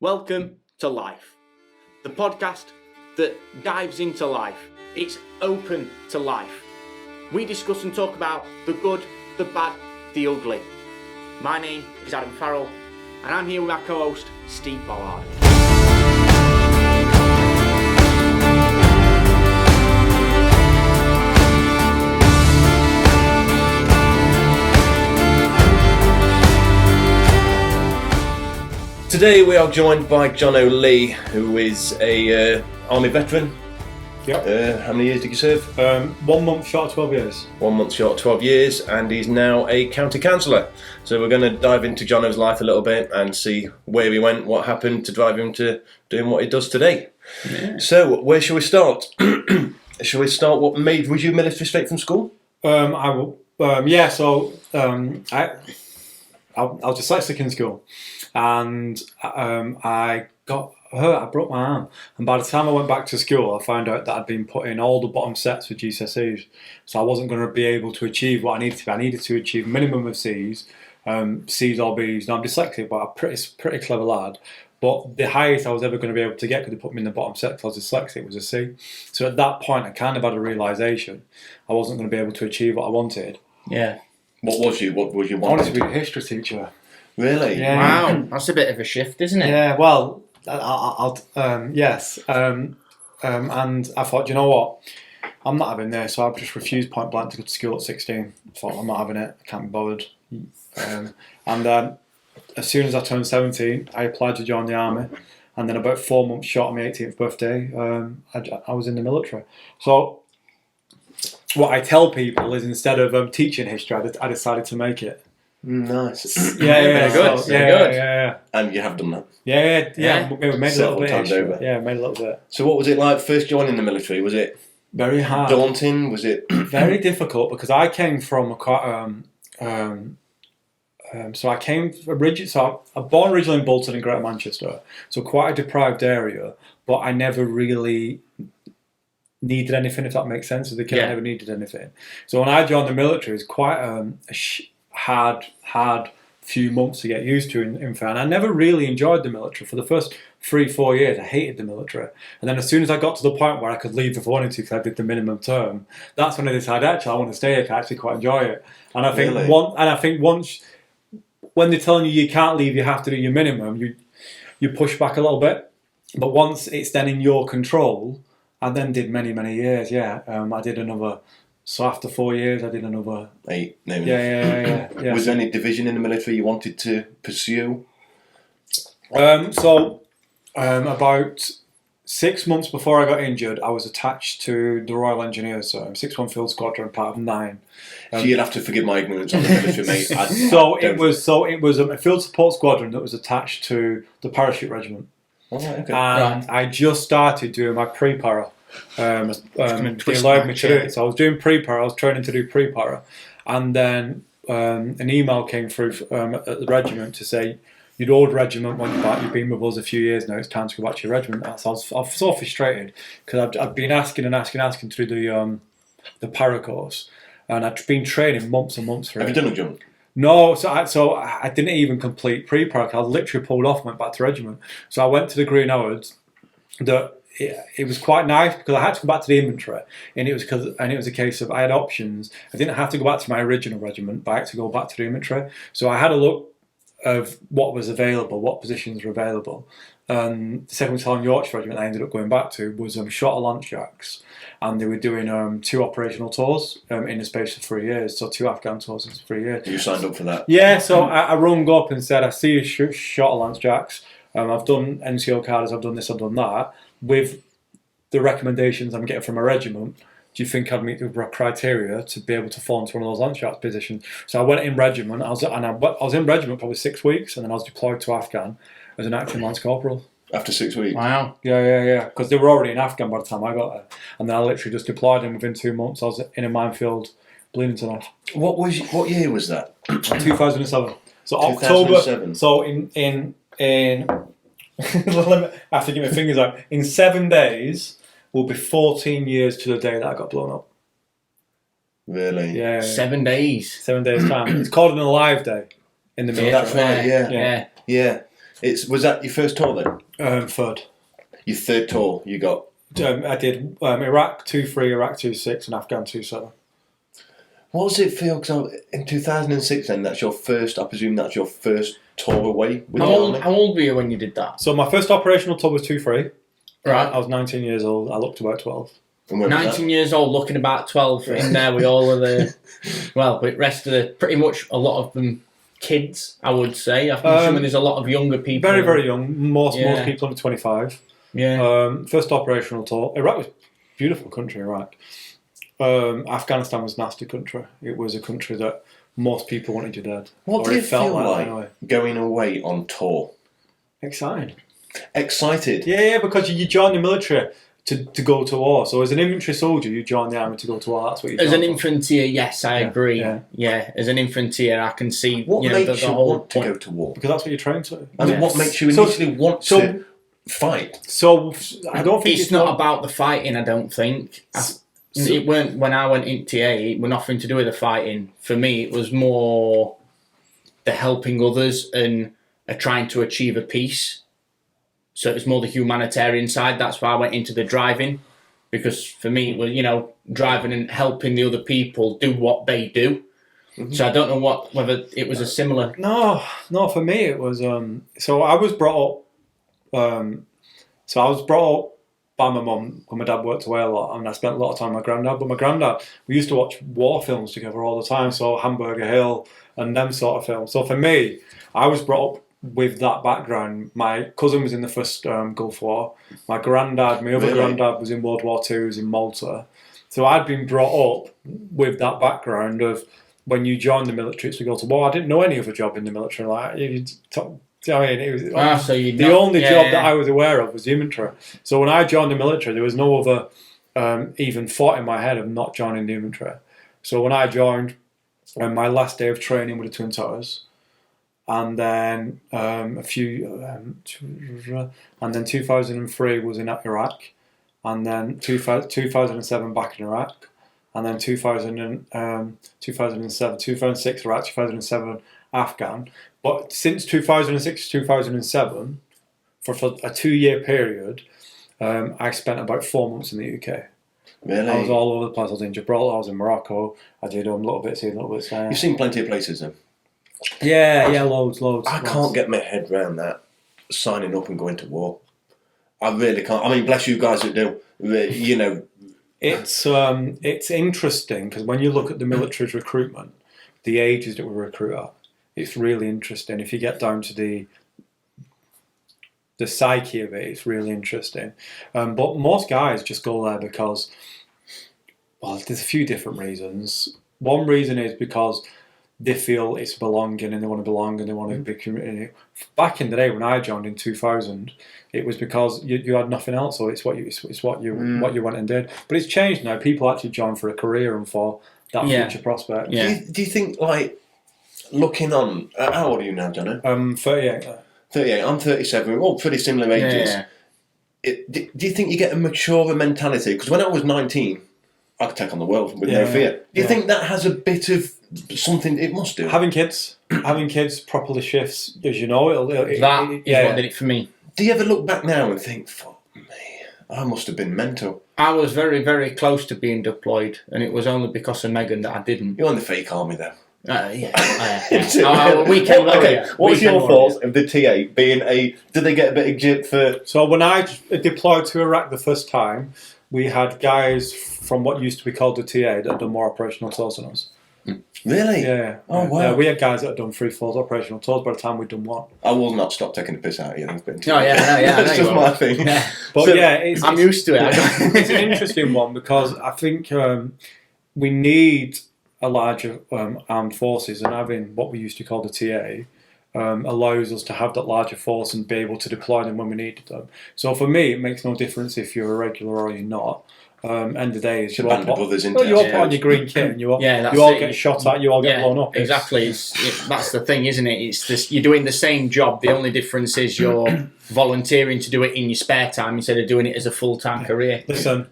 Welcome to Life, the podcast that dives into life. It's open to life. We discuss and talk about the good, the bad, the ugly. My name is Adam Farrell, and I'm here with my co-host, Steve Ballard. Today we are joined by Johno Lee, who is a army veteran. Yep. How many years did you serve? 1 month short of 12 years. 1 month short of 12 years, and he's now a county councillor. So we're going to dive into Johno's life a little bit and see where he went, what happened to drive him to doing what he does today. Yeah. So where shall we start? Shall we start? Was you military straight from school? I will. I was dyslexic in school, and I got hurt. I broke my arm, and by the time I went back to school, I found out that I'd been put in all the bottom sets for GCSEs, so I wasn't going to be able to achieve what I needed to. I needed to achieve minimum of C's, C's or B's. Now I'm dyslexic, but I'm a pretty clever lad. But the highest I was ever going to be able to get, because they put me in the bottom set because I was dyslexic, was a C. So at that point, I kind of had a realisation I wasn't going to be able to achieve what I wanted. Yeah. What was you wanting? I wanted to be a history teacher. Really? Yeah. Wow, that's a bit of a shift, isn't it? Yeah, well, yes. And I thought, you know what? I'm not having this, so I've just refused point blank to go to school at 16. I thought, I'm not having it, I can't be bothered. As soon as I turned 17, I applied to join the army, and then about 4 months short of my 18th birthday, I was in the military. So what I tell people is, instead of teaching history, I decided to make it. Nice. Yeah, very good. Yeah. And you have done that? Yeah. We made Several a little bit. times over. Yeah, made a little bit. So what was it like first joining the military? Was it Very hard. daunting? Was it Very difficult, because I came from a quite so I came originally. So I'm born originally in Bolton in Greater Manchester, so quite a deprived area. But I never really needed anything, if that makes sense. As a kid, I never needed anything. So when I joined the military, it was quite a hard few months to get used to. In fact, and I never really enjoyed the military for the first 3-4 years. I hated the military, and then as soon as I got to the point where I could leave if I wanted to, because I did the minimum term, that's when I decided actually I want to stay here. I actually quite enjoy it. And I think once when they're telling you can't leave, you have to do your minimum, you push back a little bit. But once it's then in your control, I then did many years. I did another. So after 4 years, I did another 8. No, yeah. Was there any division in the military you wanted to pursue? About 6 months before I got injured, I was attached to the Royal Engineers, 6-1 Field Squadron, part of 9. So you'll have to forgive my ignorance on the military, mate. It was a field support squadron that was attached to the parachute regiment. Oh, okay. And I just started doing my pre-para. They allowed me to do it. So I was doing pre-para, I was training to do pre-para, and then an email came through at the regiment to say, you'd old regiment, want you back, you've been with us a few years now, it's time to go back to your regiment. So I was so frustrated, because I'd been asking to do the para course, and I'd been training months and months for it. Have you done a jump? No, so I didn't even complete pre-para. I literally pulled off and went back to regiment. So I went to the Green Howards. It was quite nice, because I had to go back to the infantry, and it was a case of I had options. I didn't have to go back to my original regiment, but I had to go back to the infantry. So I had a look of what was available, what positions were available. The 2nd Battalion Yorkshire Regiment I ended up going back to was shot of Lance Jacks, and they were doing 2 operational tours in the space of 3 years, so 2 Afghan tours in 3 years. You signed up for that? Yeah, so I rung up and said, I see you shot of Lance Jacks. I've done NCO cards, I've done this, I've done that. With the recommendations I'm getting from a regiment, do you think I'd meet the criteria to be able to fall into one of those Lance Jacks positions? So I went in regiment. I was in regiment probably 6 weeks, and then I was deployed to Afghan as an acting Lance Corporal. After 6 weeks? Wow. Yeah. Because they were already in Afghan by the time I got there, and then I literally just deployed, and within 2 months I was in a minefield, bleeding to death. What year was that? 2007. So 2007. October. So in I have to get my fingers out. In 7 days will be 14 years to the day that I got blown up. Really? Yeah. 7 days. 7 days time. It's called an Alive Day in the military. That's right. Yeah. Was that your first tour then? Third. Your third tour you got? I did Iraq 2-3, Iraq 2-6, and Afghan 2-7. What does it feel? Because in 2006, then that's your first. I presume that's your first tour away. With How old were you when you did that? So my first operational tour was 2-3. Right. I was 19 years old. I looked about 12. 19 years old, looking about 12. In there with all of the, well, with the rest of the, pretty much a lot of them kids, I would say. I'm assuming there's a lot of younger people. Very, very young. Most people under 25. Yeah. First operational tour. Iraq was a beautiful country, Iraq. Afghanistan was a nasty country. It was a country that most people wanted you dead. What did it feel like anyway. Going away on tour? Excited. Excited? Because you join the military to go to war. So as an infantry soldier, you join the army to go to war. That's what you. As an infantry, yes, I agree. Yeah, as an infantry, I can see. What makes you want to go to war? Because that's what you're trained to. I mean, what makes you initially want to fight? So I don't think it's not about the fighting. I don't think. It weren't when I went into TA. It was nothing to do with the fighting. For me, it was more the helping others and trying to achieve a peace. So it was more the humanitarian side. That's why I went into the driving, because for me, it was, driving and helping the other people do what they do. Mm-hmm. So I don't know whether it was a similar. No. For me, it was. So I was brought up. By my mum, when my dad worked away a lot, and I spent a lot of time with my granddad. But my granddad, we used to watch war films together all the time, so Hamburger Hill and them sort of films. So for me, I was brought up with that background. My cousin was in the first Gulf War. My granddad, my other granddad, was in World War II, was in Malta. So I'd been brought up with that background of when you join the military, it's to go to war. I didn't know any other job in the military. It was the only job that I was aware of was the infantry. So when I joined the military, there was no other even thought in my head of not joining the infantry. So when I joined, my last day of training with the Twin Towers, and then 2003 was in Iraq, and then 2007 back in Iraq, and then 2006 Iraq, 2007 Afghan. But since 2006 to 2007, for a 2-year period, I spent about 4 months in the UK. Really? I was all over the place. I was in Gibraltar, I was in Morocco. I did a little bit here, a little bit there. You've seen plenty of places then? Yeah, loads. I can't get my head around that, signing up and going to war. I really can't. I mean, bless you guys that do. It's interesting, because when you look at the military's recruitment, the ages that we recruit at, it's really interesting. If you get down to the psyche of it, it's really interesting. But most guys just go there because, well, there's a few different reasons. One reason is because they feel it's belonging and they want to belong and they want to be community. Back in the day when I joined in 2000, it was because you had nothing else, so it's what you went and did. But it's changed now. People actually join for a career and for that future prospect. Yeah. Do you think, like, looking on, how old are you now, Johno? 38. 38. I'm 37. We're all pretty similar ages. Yeah. Do you think you get a maturer mentality? Because when I was 19, I could take on the world with no fear. Do you think that has a bit of something? It must do. Having kids properly shifts, as you know. That is what did it for me. Do you ever look back now and think, fuck me, I must have been mental? I was very, very close to being deployed, and it was only because of Megan that I didn't. You're in the fake army, though. Weekend warrior. What was your thoughts of the TA being a? Did they get a bit of jip for? So when I deployed to Iraq the first time, we had guys from what used to be called the TA that had done more operational tours than us. Really? Yeah. Oh wow. Yeah, we had guys that had done 3-4 operational tours by the time we'd done one. I will not stop taking the piss out of you. That's That's just my thing. Yeah. But so, I'm used to it. It's an interesting one because I think we need a larger armed forces, and having what we used to call the TA allows us to have that larger force and be able to deploy them when we needed them. So for me, it makes no difference if you're a regular or you're not. End of the day is you all put on your green kit and you all get shot at, you all get blown up. Exactly. That's the thing, isn't it? It's this, you're doing the same job. The only difference is you're volunteering to do it in your spare time instead of doing it as a full-time career. Listen,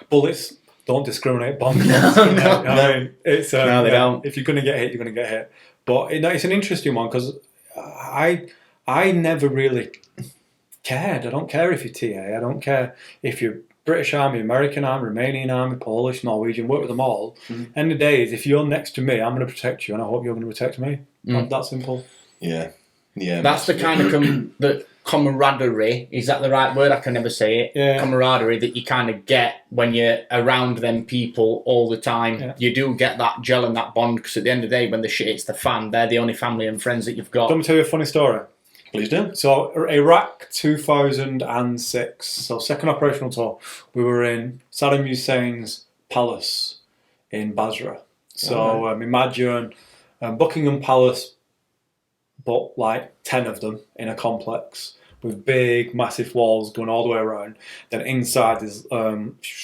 bullets don't discriminate. Bombs. No. I mean, it's no, they don't. If you're going to get hit, you're going to get hit. But it's an interesting one because I I never really cared. I don't care if you're TA. I don't care if you're British Army, American Army, Romanian Army, Polish, Norwegian, work with them all. End of the day is, if you're next to me, I'm going to protect you, and I hope you're going to protect me. That simple. Yeah. That's the kind of the camaraderie. Is that the right word? I can never say it. Yeah. Camaraderie that you kind of get when you're around them people all the time. Yeah. You do get that gel and that bond, because at the end of the day, when the shit hits the fan, they're the only family and friends that you've got. Let me tell you a funny story. Please do. So Iraq 2006, so second operational tour, we were in Saddam Hussein's palace in Basra. So imagine Buckingham Palace, but like 10 of them in a complex with big, massive walls going all the way around. Then inside there's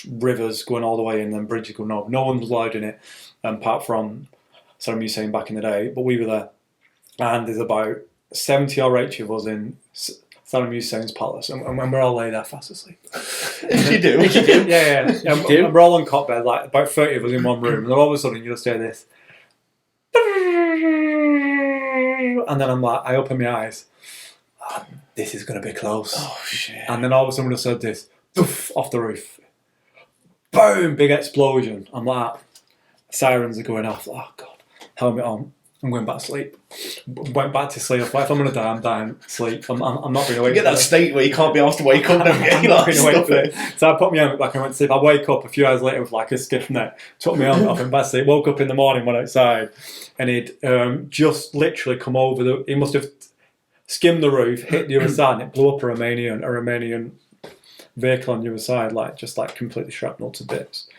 rivers going all the way in, then bridges going over. No one was allowed in it, apart from Saddam Hussein back in the day, but we were there. And there's about 70 or 80 of us in Saddam Hussein's palace, and we're all laid there fast asleep. You do? Yeah. And we're all on cot bed, like about 30 of us in one room, and then all of a sudden you just hear this. And then I'm like, I open my eyes. Oh, this is going to be close. Oh, shit. And then all of a sudden I said this, doof, off the roof. Boom, big explosion. I'm like, sirens are going off. Oh, God. Helmet on. I'm going back to sleep. Went back to sleep. If I'm going to die, I'm dying. Sleep. I'm not going to wake up. You get that state where you can't be asked to wake up. I'm not going to wait for it. So I put my helmet back and went to sleep. I wake up a few hours later with like a stiff neck. Took my helmet off and back to sleep. Woke up in the morning, went outside, and he'd just literally come over he must have skimmed the roof, hit the other side, and it blew up a Romanian vehicle on the other side, like just like completely shrapnel to bits.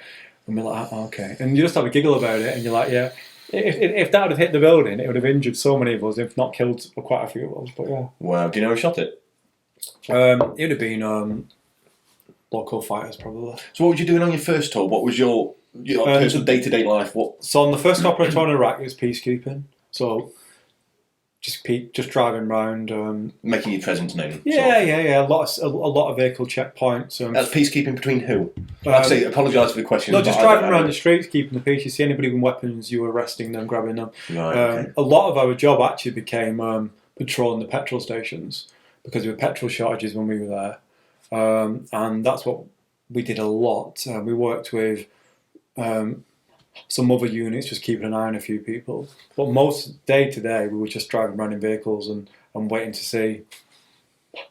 And we're like, oh, okay. And you just have a giggle about it, and you're like, yeah. If that would have hit the building, it would have injured so many of us, if not killed quite a few of us. But yeah. Wow. Do you know who shot it? It would have been local fighters, probably. So what were you doing on your first tour? What was your personal day-to-day life? So on the first operator tour in Iraq, it was peacekeeping. So just driving around, making your presence known. Yeah. A lot of vehicle checkpoints. That's peacekeeping between who? Like I say, apologise for the question. No, just driving around the streets, keeping the peace. You see anybody with weapons, you were arresting them, grabbing them. Right, okay. A lot of our job actually became patrolling the petrol stations, because there were petrol shortages when we were there, and that's what we did a lot. We worked with some other units, just keeping an eye on a few people. But most day to day, we were just driving around in vehicles and waiting to see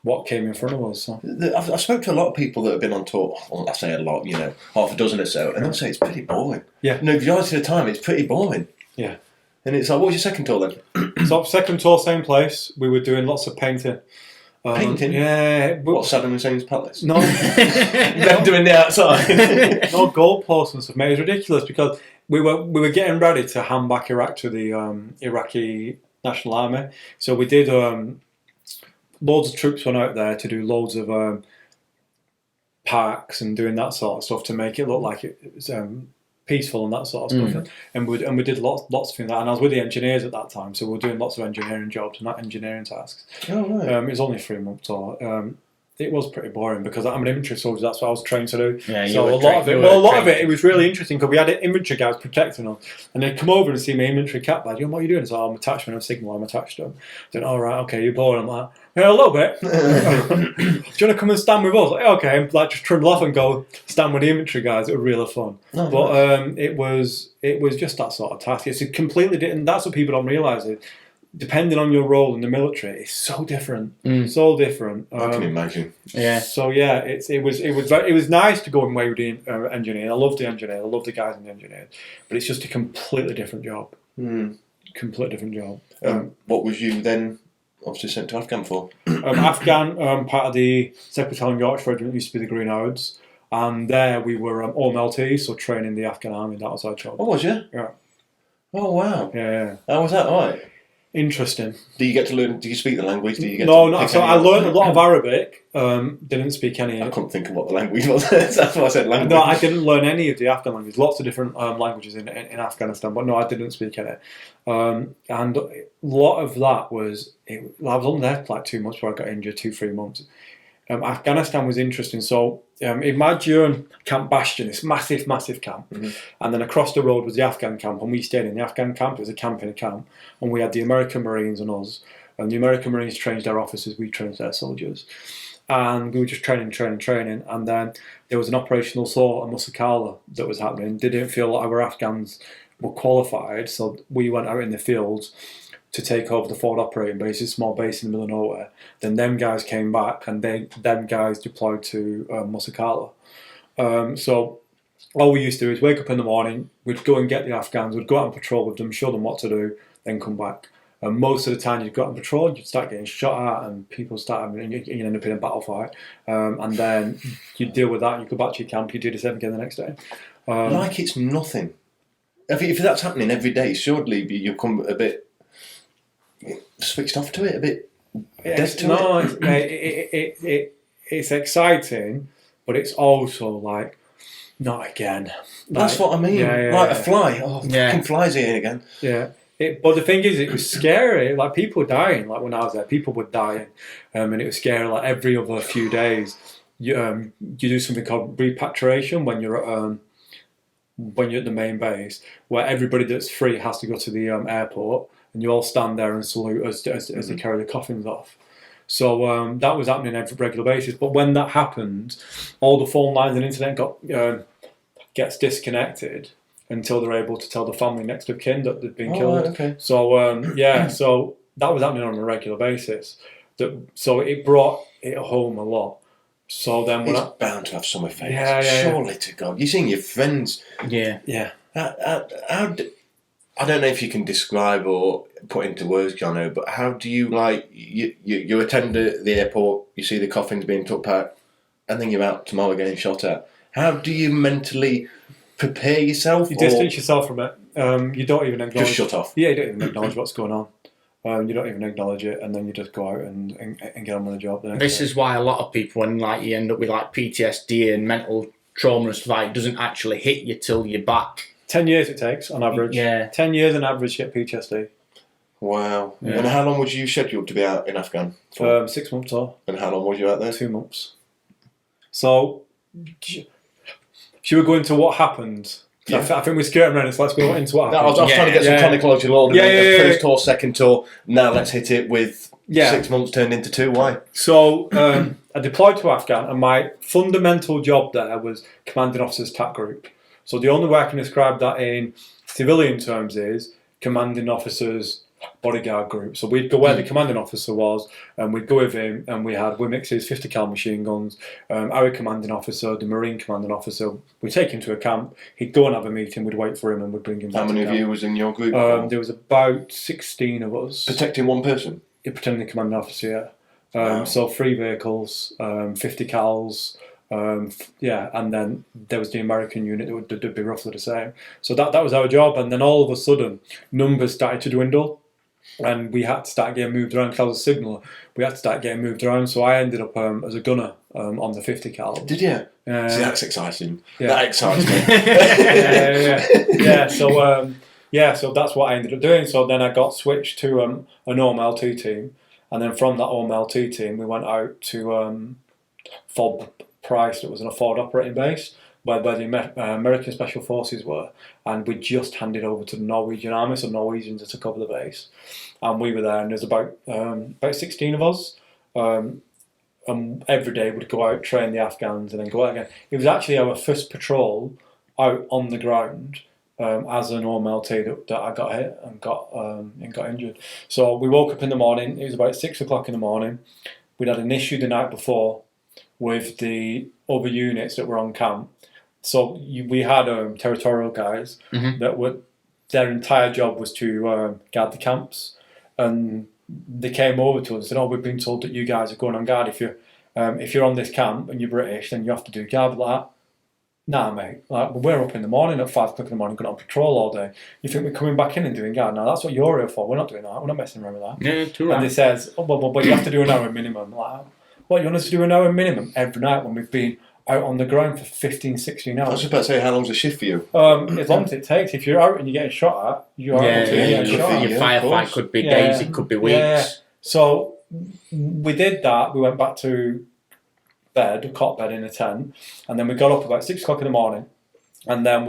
what came in front of us. So. I've spoke to a lot of people that have been on tour. Well, I say a lot, half a dozen or so, and they'll say it's pretty boring. Yeah. No, the majority of the time, it's pretty boring. Yeah. And it's like, what was your second tour then? So second tour, same place. We were doing lots of painting. Painting? Yeah. What, Saddam Hussein's palace? No. Them doing the outside? No goalposts and stuff, mate. It was ridiculous, because we were getting ready to hand back Iraq to the Iraqi National Army. So we did loads of troops went out there to do loads of parks and doing that sort of stuff to make it look like it was peaceful and that sort of stuff. And we did lots of things like that. And I was with the engineers at that time, so we were doing lots of engineering jobs and not engineering tasks. Oh, right. It was only a 3-month tour. It was pretty boring, because I'm an infantry soldier. That's what I was trained to do. Yeah, so a lot of it was really interesting, because we had infantry guys protecting us, and they'd come over and see my infantry cap badge. What are you doing? So I'm attached, I'm signal, I'm attached to them. Then, all right, okay, you're bored. I'm like, yeah, a little bit. Do you want to come and stand with us? Like, okay, and like just trundle off and go stand with the infantry guys. It was really fun. Oh, but nice. it was just that sort of task. It's a completely different. That's what people don't realise. Depending on your role in the military, it's so different. So different. I can imagine. Yeah. So yeah, it was nice to go and away with the engineer. I love the engineer. I love the guys in the engineer, but it's just a completely different job. Completely different job. What was you then obviously sent to Afghan for? Afghan, part of the 2nd Battalion Yorkshire Regiment, used to be the Green Hounds, and there we were OMLT, so training the Afghan army. That was our job. Oh, was you? Yeah. Oh, wow. Yeah. How was that? All right. Interesting. Do you get to learn? Do you speak the language? Do you get no, to no. So I learned a lot of Arabic. Didn't speak any. I couldn't think of what the language was. That's why I said language. No, I didn't learn any of the Afghan language. Lots of different languages in Afghanistan, but no, I didn't speak any. And a lot of that was. I was only there for like 2 months before I got injured. 2-3 months. Afghanistan was interesting. So imagine Camp Bastion, this massive, massive camp, and then across the road was the Afghan camp, and we stayed in the Afghan camp. It was a camp in a camp, and we had the American Marines and us, and the American Marines trained our officers, we trained their soldiers, and we were just training, and then there was an operational saw at Musakala that was happening. They didn't feel like our Afghans were qualified, so we went out in the fields to take over the forward operating base, a small base in the middle of nowhere. Then them guys came back, and them guys deployed to Musakala. So all we used to do is wake up in the morning, we'd go and get the Afghans, we'd go out on patrol with them, show them what to do, then come back. And most of the time you'd go out on patrol, you'd start getting shot at, and people start, and you end up in a battle fight. And then you deal with that, and you go back to your camp, you do the same again the next day. Like it's nothing. If that's happening every day, surely you come a bit switched off to it, a bit dead to it. It's exciting, but it's also like, not again. That's what I mean. A fly. Oh, fucking flies here again. Yeah. But the thing is, it was scary. Like, people were dying. Like, when I was there, people were dying. And it was scary. Like, every other few days, you do something called repatriation when you're at the main base, where everybody that's free has to go to the airport, and you all stand there and salute as they carry the coffins off. So that was happening on a regular basis. But when that happened, all the phone lines and internet gets disconnected until they're able to tell the family next of kin that they've been killed. Right, okay. So so that was happening on a regular basis. So it brought it home a lot. So then it's bound to have some effect. Surely to God, you're seeing your friends. Yeah. I don't know if you can describe or put into words, Johno, but how do you you attend the airport, you see the coffins being took back, and then you're out tomorrow getting shot at. How do you mentally prepare yourself? You distance yourself from it. You don't even acknowledge. Just shut off. Yeah, you don't even acknowledge what's going on. You don't even acknowledge it, and then you just go out and get on with the job. This is why a lot of people, when you end up with PTSD and mental trauma and stuff, it doesn't actually hit you till you're back. 10 years it takes on average. Yeah. 10 years on average to get PTSD. Wow. Yeah. And how long was you scheduled to be out in Afghan for? 6 months or. And how long was you out there? 2 months. So, should we go into what happened? Yeah. I think we're skirting around it, so let's go into what happened. I was trying to get some chronological order. First tour, second tour. Now let's hit it with 6 months turned into 2. Why? So, I deployed to Afghan, and my fundamental job there was Commanding Officer's TAC Group. So the only way I can describe that in civilian terms is Commanding Officer's bodyguard group. So we'd go where the commanding officer was, and we'd go with him, and we had Wimixes, 50 cal machine guns, our commanding officer, the Marine commanding officer. We'd take him to a camp, he'd go and have a meeting, we'd wait for him, and we'd bring him back. How many of you was in your group? There was about 16 of us. Protecting one person? Yeah, protecting the commanding officer, yeah. Wow. So 3 vehicles, 50 cals, and then there was the American unit that would be roughly the same. So that was our job, and then all of a sudden numbers started to dwindle, and we had to start getting moved around because I was a signaller. We had to start getting moved around, so I ended up as a gunner on the 50 cal. Did you? See, that's exciting. Yeah. That excites me. So that's what I ended up doing. So then I got switched to an OMLT team, and then from that OMLT team we went out to FOB Price, that was in a forward operating base where the American Special Forces were, and we just handed over to the Norwegian Army, so Norwegians took over the base, and we were there, and there's about 16 of us, and every day we'd go out, train the Afghans, and then go out again. It was actually our first patrol out on the ground as an OMLT that I got hit and got injured. So we woke up in the morning, it was about 6 o'clock in the morning, we'd had an issue the night before with the other units that were on camp. So we had territorial guys that their entire job was to guard the camps, and they came over to us and said, "Oh, we've been told that you guys are going on guard. If you're on this camp and you're British, then you have to do guard." Like, nah, mate. Like, we're up in the morning at 5 o'clock in the morning, going on patrol all day. You think we're coming back in and doing guard? Now that's what you're here for. We're not doing that. We're not messing around with that. Yeah, too right. And they says, "Oh, but you have to do an hour minimum." Like, what, you want us to do an hour minimum every night when we've been out on the ground for 15, 16 hours? I was about to say, how long's a shift for you? As long as it takes. If you're out and you're getting shot at, you're out and you're getting shot at. Your firefight could be days, it could be weeks. Yeah. So we did that. We went back to bed, a cot bed in a tent, and then we got up about 6 o'clock in the morning, and then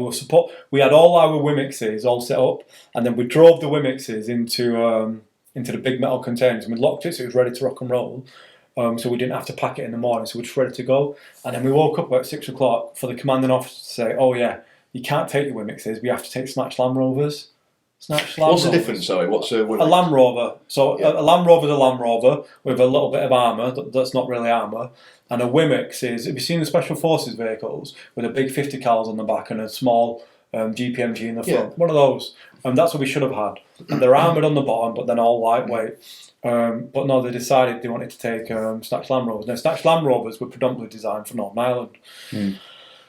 we had all our Wimixes all set up, and then we drove the Wimixes into the big metal containers, and we locked it so it was ready to rock and roll. So we didn't have to pack it in the morning, so we were just ready to go. And then we woke up about 6 o'clock for the commanding officer to say, "Oh yeah, you can't take your Wimixes, we have to take snatch Land Rovers." What's the difference, sorry? What's a Wimix? A Land Rover. So a Land Rover is a Land Rover with a little bit of armour, that's not really armour. And a Wimix is, have you seen the Special Forces vehicles with a big 50 cals on the back and a small GPMG in the front? One of those. And that's what we should have had. And they're armoured on the bottom, but then all lightweight. But no, they decided they wanted to take snatch Land Rovers. Now, snatch Land Rovers were predominantly designed for Northern Ireland.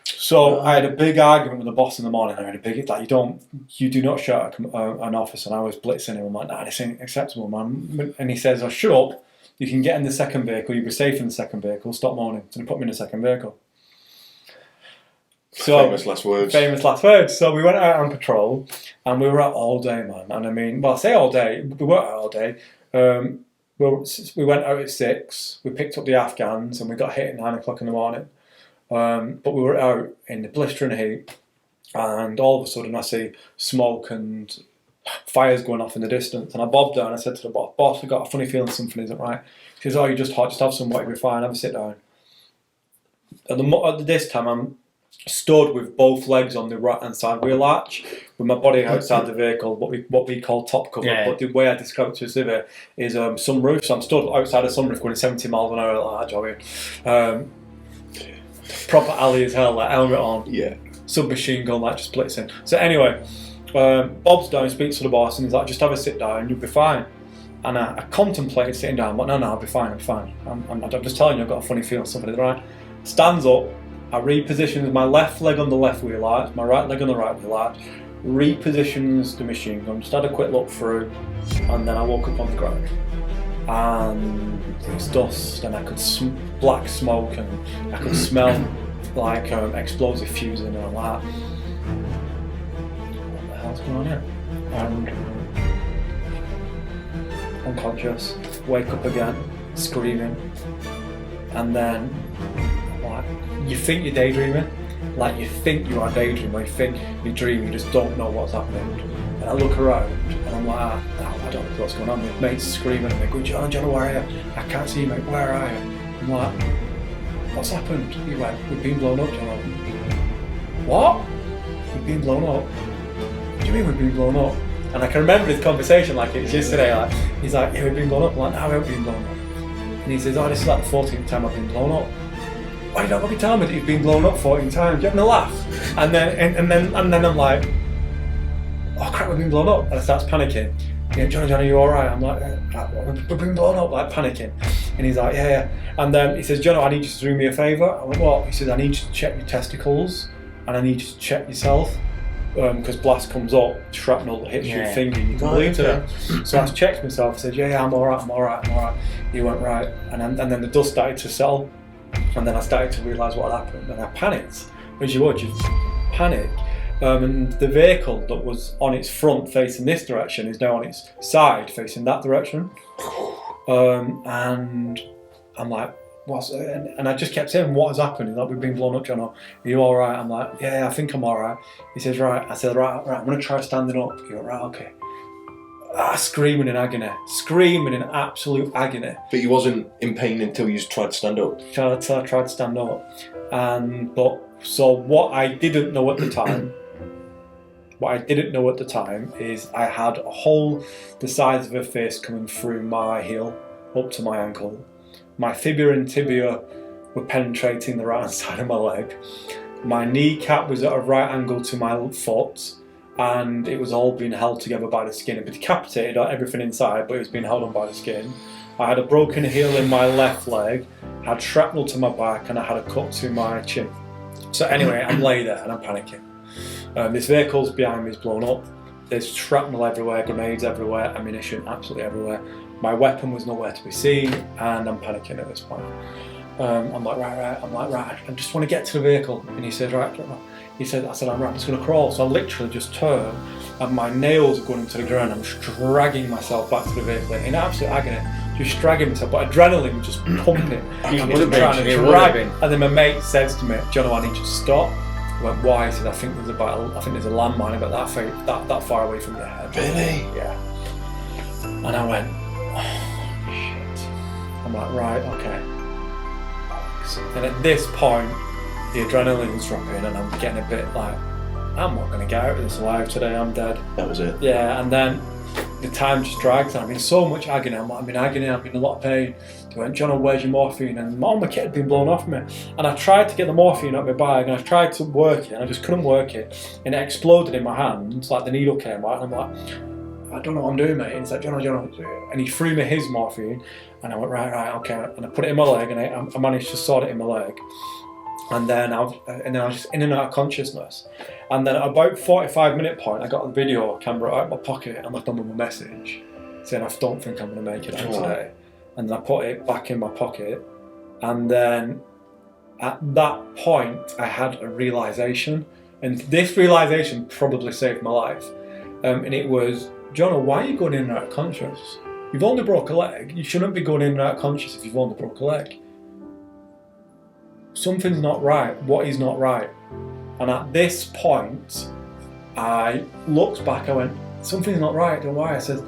So I had a big argument with the boss in the morning. I had a big, like, you do not shout at an officer. And I was blitzing him. I'm like, nah, this ain't acceptable, man. And he says, "Oh, shut up. You can get in the second vehicle. You'll be safe in the second vehicle. Stop moaning." And he put me in the second vehicle. So, famous last words. Famous last words. So we went out on patrol, and we were out all day, man. And I mean, well, I say all day. We weren't out all day. We went out at 6. We picked up the Afghans, and we got hit at 9 o'clock in the morning. But we were out in the blistering heat, and all of a sudden I see smoke and fires going off in the distance. And I bobbed down and I said to the boss, "Boss, I've got a funny feeling something isn't right." She says, "Oh, you're just hot, just have some water, you'll be fine, have a sit down." At this time, I'm stood with both legs on the right hand side wheel arch, with my body outside the vehicle, what we call top cover. But the way I describe it to a civvy is sunroof. So I'm stood outside a sunroof going 70 miles an hour like that, jogging. Proper alley as hell, like helmet on, submachine gun, like just blitzing. So anyway, Bob's down, speaks to the boss, and he's like, "Just have a sit down, you'll be fine." And I contemplated sitting down, but no, I'll be fine, I'm fine. I'm just telling you, I've got a funny feeling something is right. Stands up, I repositions my left leg on the left wheel arch, my right leg on the right wheel arch, repositions the machine gun, just had a quick look through, and then I woke up on the ground. And it was dust, and I could black smoke, and I could smell like explosive fusing and all that. What the hell's going on here? And unconscious, wake up again, screaming, and then like, you think you're daydreaming, like you think you are daydreaming, or you think you're dreaming, you just don't know what's happening. And I look around, and I'm like, I don't know what's going on. My mate's screaming at me, going, "Johno, where are you? I can't see you, mate, where are you?" I'm like, "What's happened?" He went, "We've been blown up, Johno." "What? We've been blown up? What do you mean we've been blown up?" And I can remember this conversation like it was yesterday. Like, he's like, "Yeah, we've been blown up." I'm like, "No, we haven't been blown up." And he says, "Oh, this is like the 14th time I've been blown up." "Why you don't fucking tell me that you've been blown up 14 times? You're having a laugh?" And then I'm like, "Oh crap, we've been blown up." And I start panicking. "Yeah, Johno, you alright?" I'm like, "We've been blown up," like panicking. And he's like, yeah. And then he says, "Johno, I need you to do me a favour." I went, "What?" He says, "I need you to check your testicles, and I need you to check yourself, because blast comes up, shrapnel hits your finger, you can bleed to it." So I checked myself, I said, yeah, I'm alright. He went, "Right." And then the dust started to settle, and then I started to realise what had happened, and I panicked. As you would, you panic. And the vehicle that was on its front facing this direction is now on its side facing that direction. And I'm like, "What's it?" And I just kept saying, "What has happened?" He's like, "We've been blown up, Johno. Are you alright?" I'm like, yeah, I think I'm alright. He says, "Right." I said, right, I'm going to try standing up." He went, "Right, okay." Screaming in agony. Screaming in absolute agony. But you wasn't in pain until you tried to stand up? Until I tried to stand up. So what I didn't know at the time, is I had a hole the size of a fist coming through my heel up to my ankle. My fibula and tibia were penetrating the right hand side of my leg. My kneecap was at a right angle to my foot, and it was all being held together by the skin. It was decapitated, everything inside, but it was being held on by the skin. I had a broken heel in my left leg, had shrapnel to my back, and I had a cut to my chin. So anyway, I'm lay there and I'm panicking. This vehicle's behind me is blown up. There's shrapnel everywhere, grenades everywhere, ammunition absolutely everywhere. My weapon was nowhere to be seen, and I'm panicking at this point. I'm like, right, I just want to get to the vehicle. And he said, right. I said, "I'm right, I'm just going to crawl." So I literally just turn, and my nails are going into the ground. I'm just dragging myself back to the vehicle in absolute agony. just dragging himself, but adrenaline was just pumping. It I'm would have just trying been, to it would have drag. been. And then my mate says to me, Johno, I need you to stop. I went, why? He said, I think there's a landmine about that far away from your head. Really? Yeah. And I went, oh shit. I'm like, right, okay. And at this point, the adrenaline's dropping, and I'm getting a bit like, I'm not going to get out of this alive today, I'm dead. That was it. Yeah, and then the time just drags, and I'm in so much agony. I'm in agony, I'm in a lot of pain. They went, Johno, where's your morphine? And all my kit had been blown off me. And I tried to get the morphine out of my bag, and I tried to work it, and I just couldn't work it. And it exploded in my hands, like the needle came out, and I'm like, I don't know what I'm doing, mate. And he's like, Johno. And he threw me his morphine, and I went, right, okay. And I put it in my leg, and I managed to sort it in my leg. And then I was just in and out of consciousness. And then at about 45-minute point, I got the video camera out of my pocket and left on with a message saying, I don't think I'm going to make it out today. And then I put it back in my pocket. And then at that point, I had a realisation. And this realisation probably saved my life. And it was, Johno, why are you going in and out of conscious? You've only broke a leg. You shouldn't be going in and out of conscious if you've only broke a leg. Something's not right. What is not right? And at this point, I looked back, I went, something's not right, don't why? I said,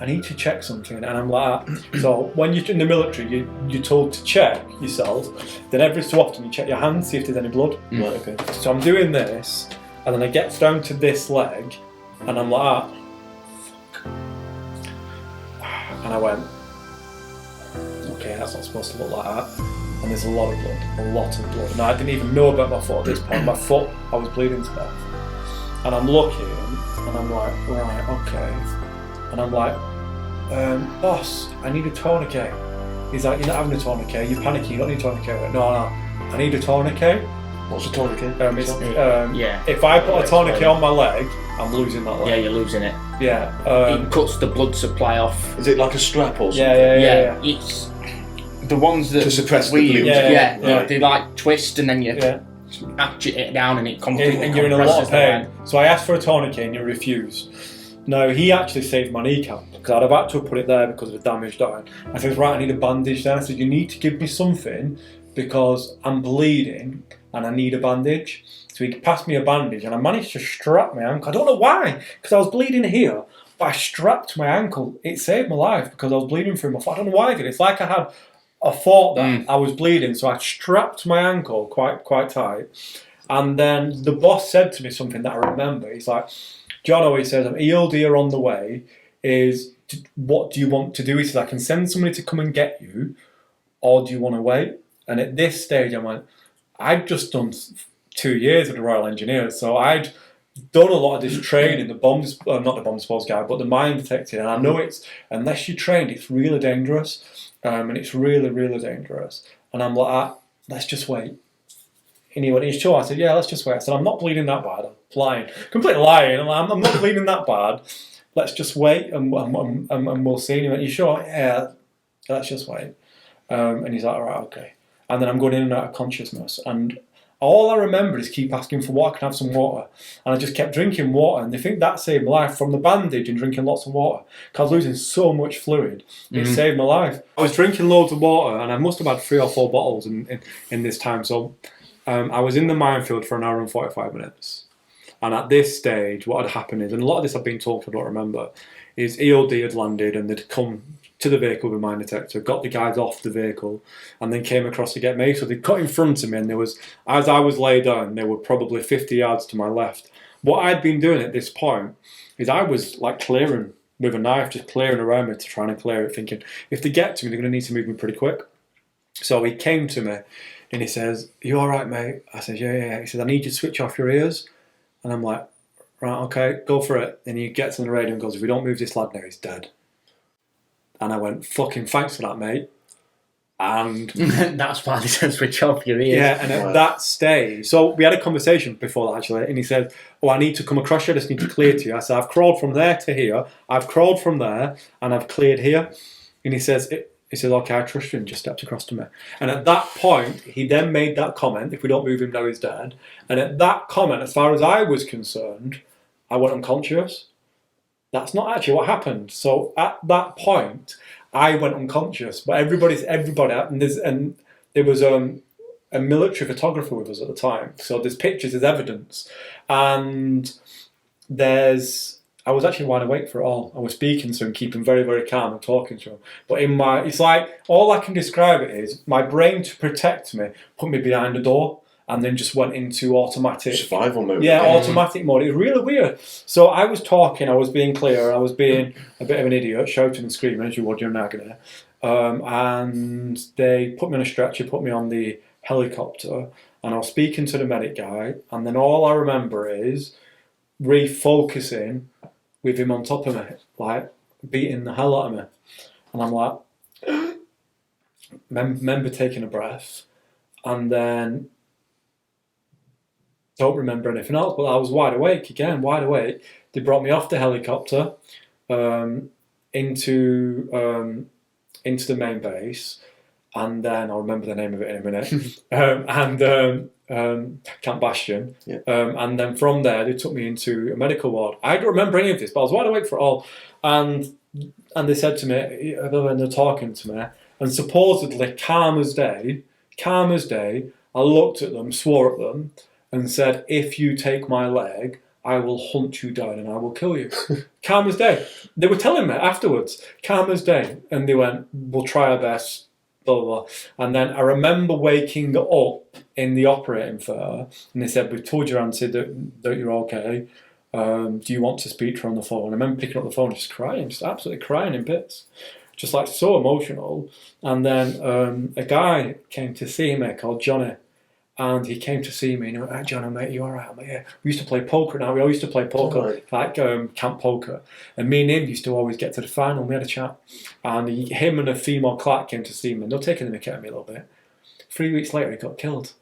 I need to check something. And I'm like, so when you're in the military, you're told to check yourself, then every so often you check your hands, see if there's any blood. Right, okay. So I'm doing this, and then I get down to this leg, and I'm like, fuck. And I went, okay, that's not supposed to look like that. And there's a lot of blood. And I didn't even know about my foot at this point. My foot, I was bleeding to death. And I'm looking, and I'm like, right, okay. And I'm like, boss, I need a tourniquet. He's like, you're not having a tourniquet, you're panicking, you don't need a tourniquet. I went, no, I need a tourniquet. What's a tourniquet? If I put a tourniquet on my leg, I'm losing that leg. Yeah, you're losing it. Yeah. It cuts the blood supply off. Is it like a strap or something? Yeah. It's the ones that to suppress we the use. bleeding. Yeah. They like twist and then you ratchet it down and it completely and you're in a lot of compresses the leg. pain. So I asked for a tourniquet and you refused. No, he actually saved my kneecap because I'd have had to have put it there because of the damaged arm. I said, right, I need a bandage then. I said, you need to give me something because I'm bleeding and I need a bandage. So he passed me a bandage and I managed to strap my ankle. I don't know why, because I was bleeding here, but I strapped my ankle. It saved my life because I was bleeding through my foot. I don't know why I did it. It's like I had a thought that I was bleeding, so I strapped my ankle quite tight. And then the boss said to me something that I remember. He's like, Johno, he says, ELD are on the way. What do you want to do? He says, I can send somebody to come and get you, or do you want to wait? And at this stage, I went, I'd just done 2 years with the Royal Engineers, so I'd done a lot of this training, not the bomb disposal guy, but the mine detecting, and I know it's, unless you're trained, it's really dangerous, and it's really, really dangerous. And I'm like, let's just wait. And he went, are you sure? I said, yeah, let's just wait. I said, I'm not bleeding that bad. I'm lying. Completely lying. I'm not bleeding that bad. Let's just wait and we'll see. And he went, you sure? Yeah, let's just wait. And he's like, all right, okay. And then I'm going in and out of consciousness. And all I remember is keep asking for water, can I have some water? And I just kept drinking water. And they think that saved my life from the bandage and drinking lots of water. Because I was losing so much fluid. It saved my life. I was drinking loads of water and I must have had 3 or 4 bottles in this time. So I was in the minefield for an hour and 45 minutes. And at this stage, what had happened is, and a lot of this I've been told, I don't remember, is EOD had landed and they'd come to the vehicle with a mine detector, got the guys off the vehicle, and then came across to get me. So they cut in front of me, and there was, as I was laid down, they were probably 50 yards to my left. What I'd been doing at this point is I was like clearing with a knife, just clearing around me to try and clear it, thinking, if they get to me, they're going to need to move me pretty quick. So he came to me, and he says, you all right, mate? I said, yeah. He said, I need you to switch off your ears. And I'm like, right, okay, go for it. And he gets on the radio and goes, if we don't move this lad now, he's dead. And I went, fucking thanks for that, mate. And that's why they said switch off your ears. yeah, and at that stage, so we had a conversation before that actually, and he said, oh, I need to come across you, I just need to clear to you. I said, I've crawled from there to here, I've crawled from there, and I've cleared here. And he says, okay, I trust you, and just stepped across to me. And at that point, he then made that comment, if we don't move him now, he's dead. And at that comment, as far as I was concerned, I went unconscious. that's not actually what happened. So at that point, I went unconscious. But everybody, and there was a military photographer with us at the time. So there's pictures, there's evidence, and I was actually wide awake for it all. I was speaking to him, keeping very, very calm and talking to him. But it's like, all I can describe it is, my brain, to protect me, put me behind a door and then just went into automatic. Survival mode. Yeah, automatic mode. It was really weird. So I was talking, I was being clear, I was being a bit of an idiot, shouting and screaming as you would during agony. And they put me on a stretcher, put me on the helicopter, and I was speaking to the medic guy, and then all I remember is refocusing with him on top of me, like beating the hell out of me. And I'm like, remember taking a breath, and then don't remember anything else, but I was wide awake again, wide awake. They brought me off the helicopter into the main base, and then I'll remember the name of it in a minute, Camp Bastion. Yeah. And then from there, they took me into a medical ward. I don't remember any of this, but I was wide awake for it all. And they said to me, when they're talking to me, and supposedly calm as day, I looked at them, swore at them, and said, if you take my leg, I will hunt you down and I will kill you. Calm as day. They were telling me afterwards, calm as day. And they went, we'll try our best, blah, blah, blah. And then I remember waking up in the operating theatre, and they said, we've told your auntie that you're okay. Do you want to speak to her on the phone? I remember picking up the phone, just crying, just absolutely crying in bits. Just like so emotional. And then a guy came to see me called Johnny. And he came to see me and he went, Johno, mate, you all right? I'm like, yeah. We used to play poker now. We all used to play poker, like camp poker. And me and him used to always get to the final. We had a chat. And him and a female clerk came to see me. And they're taking the mick out of me a little bit. 3 weeks later, he got killed.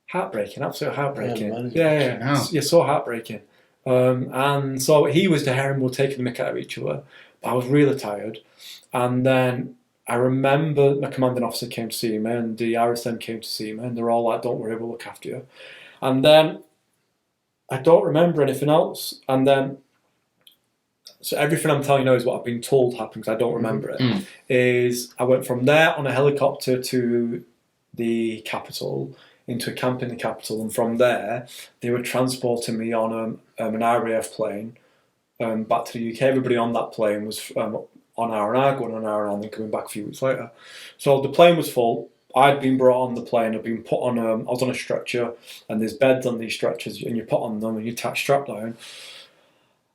Heartbreaking, absolute heartbreaking. Yeah, so heartbreaking. And so he was there and we were taking the mick out of each other. I was really tired. And then I remember my commanding officer came to see me and the RSM came to see me and they're all like, don't worry, we'll look after you. And then I don't remember anything else. And then, so everything I'm telling you now is what I've been told happened because I don't remember it. Is I went from there on a helicopter to the capital, into a camp in the capital, and from there they were transporting me on an RAF plane back to the UK. Everybody on that plane was on R&R, going on R&R and then coming back a few weeks later. So the plane was full. I'd been brought on the plane. I'd been put on I was on a stretcher, and there's beds on these stretchers, and you put on them and you attach strap down.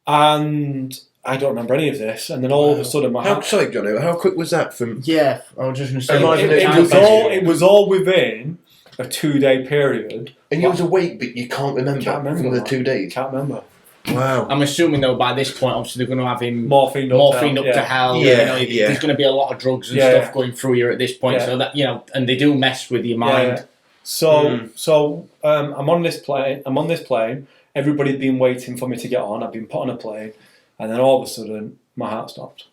And I don't remember any of this. And then all of a sudden, Sorry, Johno, how quick was that from? Yeah, I was just going to say. It was all within a 2-day period. And you was awake, but you can't remember from the 2 days. Can't remember. Wow. I'm assuming though by this point, obviously they're going to have him morphined up to hell. Yeah, There's going to be a lot of drugs and stuff going through you at this point. So that and they do mess with your mind. Yeah. So I'm on this plane. Everybody'd been waiting for me to get on. I've been put on a plane, and then all of a sudden my heart stopped.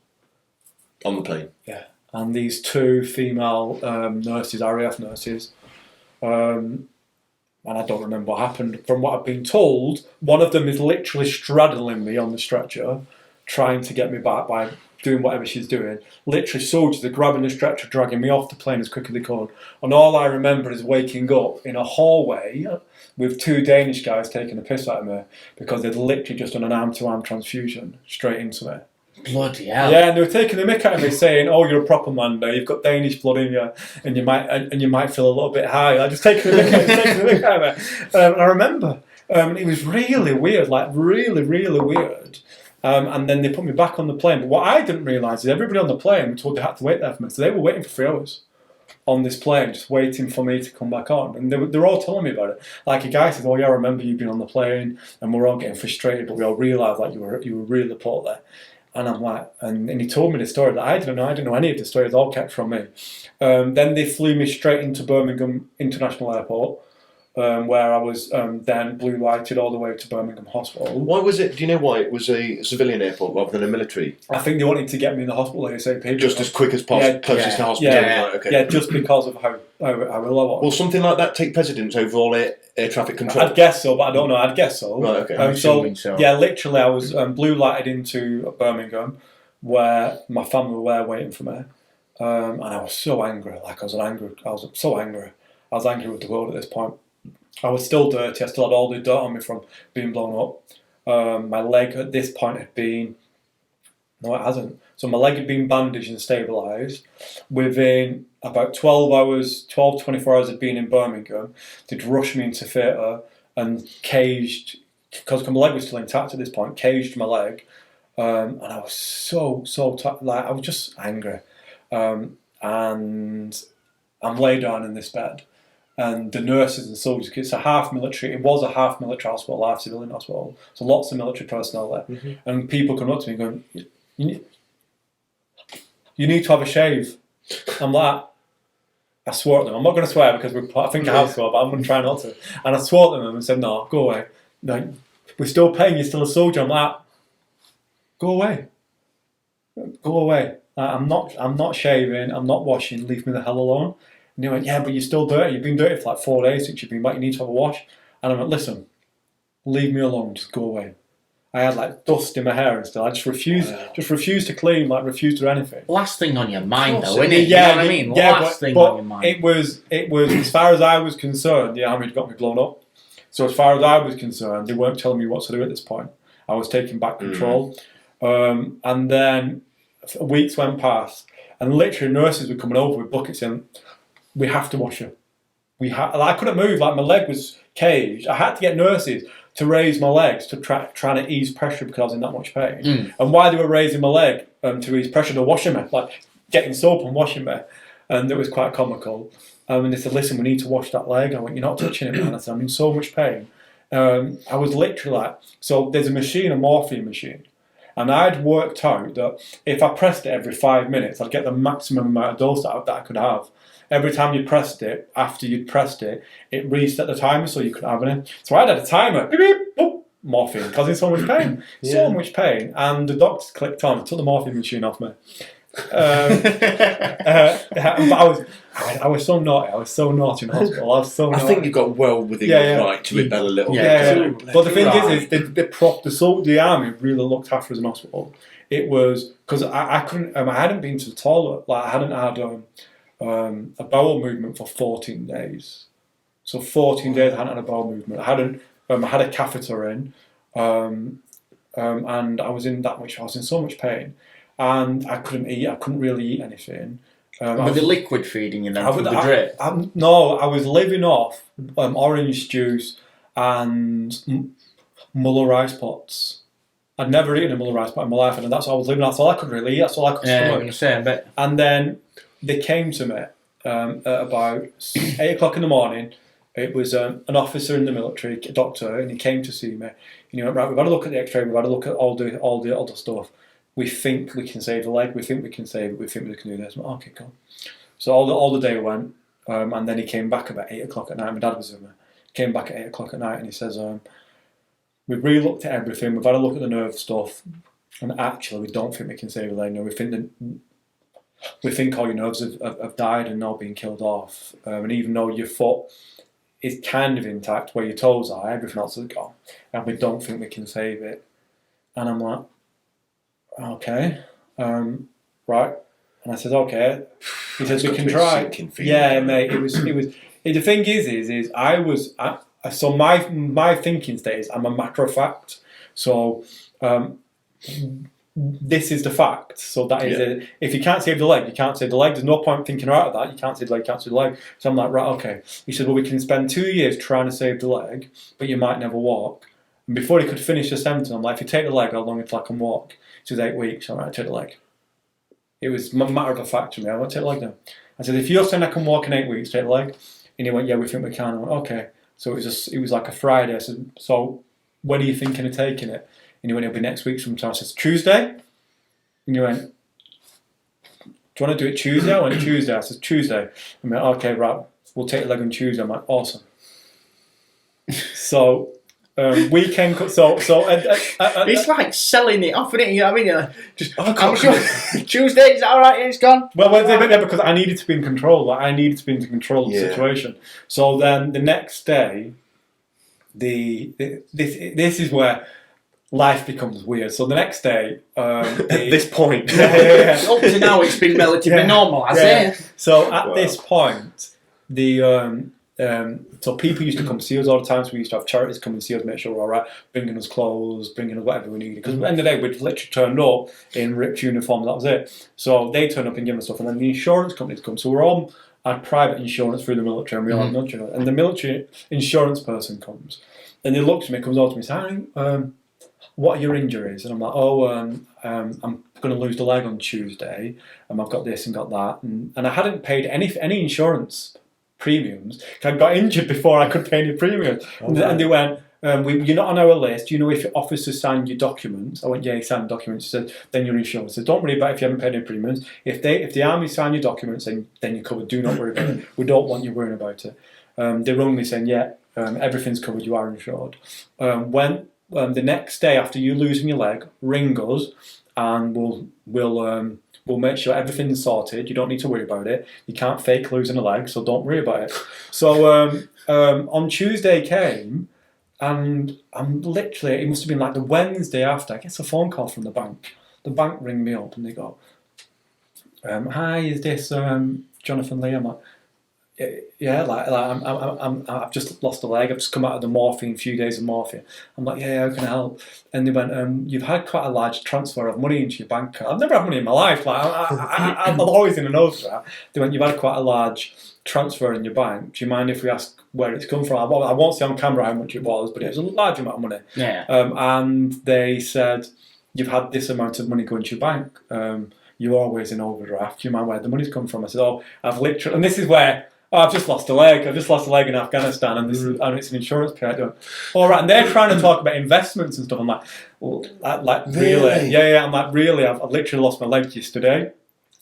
On the plane. Yeah. And these 2 female nurses, RAF nurses. And I don't remember what happened. From what I've been told, one of them is literally straddling me on the stretcher, trying to get me back by doing whatever she's doing. Literally, soldiers are grabbing the stretcher, dragging me off the plane as quick as they could. And all I remember is waking up in a hallway with 2 Danish guys taking the piss out of me because they'd literally just done an arm-to-arm transfusion straight into me. Bloody hell. Yeah, and they were taking the mick out of me saying, oh, you're a proper man now, you've got Danish blood in you and you might feel a little bit high. I just taking the mick out of me. And I remember, it was really weird, like really, really weird. And then they put me back on the plane. But what I didn't realise is everybody on the plane were told they had to wait there for me. So they were waiting for 3 hours on this plane, just waiting for me to come back on. And they were all telling me about it. Like a guy said, oh yeah, I remember you being on the plane and we're all getting frustrated, but we all realised like you were really put there. And I'm like, and he told me the story that I didn't know any of the stories, all kept from me. Then they flew me straight into Birmingham International Airport, where I was then blue lighted all the way to Birmingham Hospital. Why was it? Do you know why it was a civilian airport rather than a military? I think they wanted to get me in the hospital ASAP. Just as quick as possible, closest to hospital. Yeah, just because of how I will. Will something like that take precedence over all air traffic control? I'd guess so, but I don't know. I'd guess so. Right, okay. So, yeah, literally, I was blue lighted into Birmingham, where my family were waiting for me, and I was so angry. Like I was so angry. I was angry with the world at this point. I was still dirty. I still had all the dirt on me from being blown up. My leg at this point had been... No, it hasn't. So my leg had been bandaged and stabilised. Within about 24 hours of being in Birmingham, they'd rushed me into theatre and caged, because my leg was still intact at this point, caged my leg. And I was so like, I was just angry. And I'm laid down in this bed. And the nurses and soldiers, it was a half military hospital, half civilian hospital. So lots of military personnel there. Mm-hmm. And people come up to me going, you need to have a shave. I'm like, I swore at them. I'm not going to swear because I think I have swore, but I'm going to try not to. And I swore at them and said, no, go away. No, we're still paying, you're still a soldier. I'm like, go away. Go away. I'm not shaving, I'm not washing, leave me the hell alone. And they went, yeah, but you're still dirty. You've been dirty for like 4 days since you've been back. You need to have a wash. And I went, listen, leave me alone. Just go away. I had like dust in my hair and stuff. I just refused to clean, like refused to do anything. Last thing on your mind, though, isn't it? You know what I mean? Last thing on your mind. It was as far as I was concerned. The army had got me blown up. So as far as I was concerned, they weren't telling me what to do at this point. I was taking back control, and then weeks went past, and literally nurses were coming over with buckets saying, we have to wash you. I couldn't move, like my leg was caged. I had to get nurses to raise my legs to try to ease pressure because I was in that much pain. And while they were raising my leg to ease pressure, they're washing me, like getting soap and washing me. And it was quite comical. And they said, listen, we need to wash that leg. I went, you're not touching it, man. I said, I'm in so much pain. I was literally like, so there's a morphine machine. And I'd worked out that if I pressed it every 5 minutes, I'd get the maximum amount of dose that I could have. Every time you pressed it, after you'd pressed it, it reset the timer so you couldn't have any. So I had a timer, beep, beep, boop, morphine, causing so much pain. So much pain. And the doctors clicked on, took the morphine machine off me. But I was so naughty. I was so naughty in hospital. I was so naughty. I think you got well within your right to rebel a little bit. Yeah. But the thing is the army really looked after us in hospital. It was because I couldn't. I hadn't been to the toilet. Like I hadn't had a bowel movement for 14 days. So 14 days I hadn't had a bowel movement. I had a catheter in, and I was in so much pain, and I couldn't eat. I couldn't really eat anything. Were they liquid feeding you then through the drip? No, I was living off orange juice and Muller rice pots. I'd never eaten a Muller rice pot in my life, and that's all I was living off. That's all I could really eat. That's all I could stomach. And then they came to me at about 8 o'clock in the morning. It was an officer in the military, a doctor, and he came to see me. And he went, right, we've had a look at the X-ray, we've had a look at all the other stuff. We think we can save the leg. We think we can save it. We think we can do this. I'm like, okay, cool. So all the day went, and then he came back about 8 o'clock at night. My dad was with me. Came back at 8 o'clock at night, and he says, we've re-looked at everything. We've had a look at the nerve stuff, and actually, we don't think we can save the leg. No, we think all your nerves have died and not been killed off. And even though your foot is kind of intact, where your toes are, everything else is gone. And we don't think we can save it. And I'm like, okay, right. And I said, okay. He says, we can try. Yeah, mate, it was. The thing is so my thinking state is I'm a matter of fact. So, this is the fact. So that is if you can't save the leg, you can't save the leg. There's no point thinking out of that. You can't save the leg, can't save the leg. So I'm like, right, okay. He said, well, we can spend 2 years trying to save the leg, but you might never walk. And before he could finish the sentence, I'm like, if you take the leg, how long until I can walk? It was 8 weeks. I'm like, take the leg. It was a matter of a fact to me. I want to take the leg now. I said, if you're saying I can walk in 8 weeks, take the leg. And he went, yeah, we think we can. I went, okay. So it was like a Friday. I said, so when are you thinking of taking it? And he went, it'll be next week sometime. I said, Tuesday? And he went, do you want to do it Tuesday? I went, Tuesday. I said, Tuesday. I went, okay, right, we'll take the leg on Tuesday. I'm like, awesome. So Weekend. It's like selling it off, isn't it? You know what I mean? You're like, just, I'm sure. Tuesday, is that all right? It's gone. Well, because I needed to be in control. Like, I needed to be in control of the situation. So then the next day, this is where life becomes weird. So the next day, at this point, up to now, it's been relatively normal, has it? So at this point, so people used to come see us all the time. So we used to have charities come and see us, make sure we're all right, bringing us clothes, bringing us whatever we needed. Because at the end of the day, we'd literally turned up in ripped uniforms. That was it. So they turned up and gave us stuff, and then the insurance companies come. So we're all had private insurance through the military, and we all had military. And the military insurance person comes, and he looks at me, comes over to me, and says, what are your injuries? And I'm like, I'm going to lose the leg on Tuesday, and I've got this and got that, and I hadn't paid any insurance premiums. I got injured before I could pay any premiums. And they went, you're not on our list. You know, if your officer signed your documents. I went, yeah, he signed documents. He said, then you're insured. I said, don't worry about it if you haven't paid any premiums. If the army sign your documents, then you're covered. Do not worry about it. We don't want you worrying about it. They rung me saying, yeah, everything's covered. You are insured. When the next day after you losing your leg, ring us, and we'll make sure everything's sorted. You don't need to worry about it. You can't fake losing a leg, so don't worry about it. So on Tuesday came, and I'm literally, it must have been like the Wednesday after, I get a phone call from the bank. The bank ring me up and they go, hi, is this Jonathan Lee? I'm like, yeah, I've just lost a leg. I've just come out of the morphine, a few days of morphine. I'm like, yeah, how can I help? And they went, you've had quite a large transfer of money into your bank account. I've never had money in my life. Like, I'm always in an overdraft. They went, you've had quite a large transfer in your bank. Do you mind if we ask where it's come from? I won't say on camera how much it was, but it was a large amount of money. Yeah. And they said, you've had this amount of money go into your bank. You're always in overdraft. Do you mind where the money's come from? I said, I've literally, and this is where, I've just lost a leg. I've just lost a leg in Afghanistan, and it's an insurance payout. All right, and they're trying to talk about investments and stuff. I'm like, well, really? Yeah. I'm like, really? I've literally lost my leg yesterday.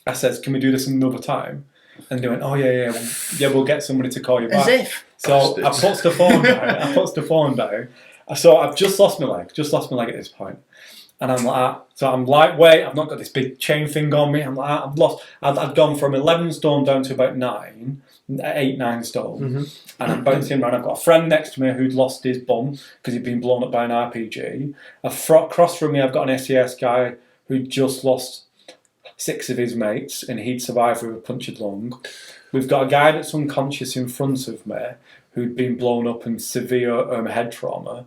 I says, can we do this another time? And they went, oh yeah, we'll get somebody to call you back. As if. So I puts the phone down. So I've just lost my leg at this point. And I'm like, so I'm lightweight. I've not got this big chain thing on me. I'm like, I've lost. I've gone from 11 stone down to about 9 stone, and I'm bouncing around. I've got a friend next to me who'd lost his bum because he'd been blown up by an RPG. Across from me, I've got an SES guy who'd just lost 6 of his mates, and he'd survived with a punctured lung. We've got a guy that's unconscious in front of me who'd been blown up and severe head trauma.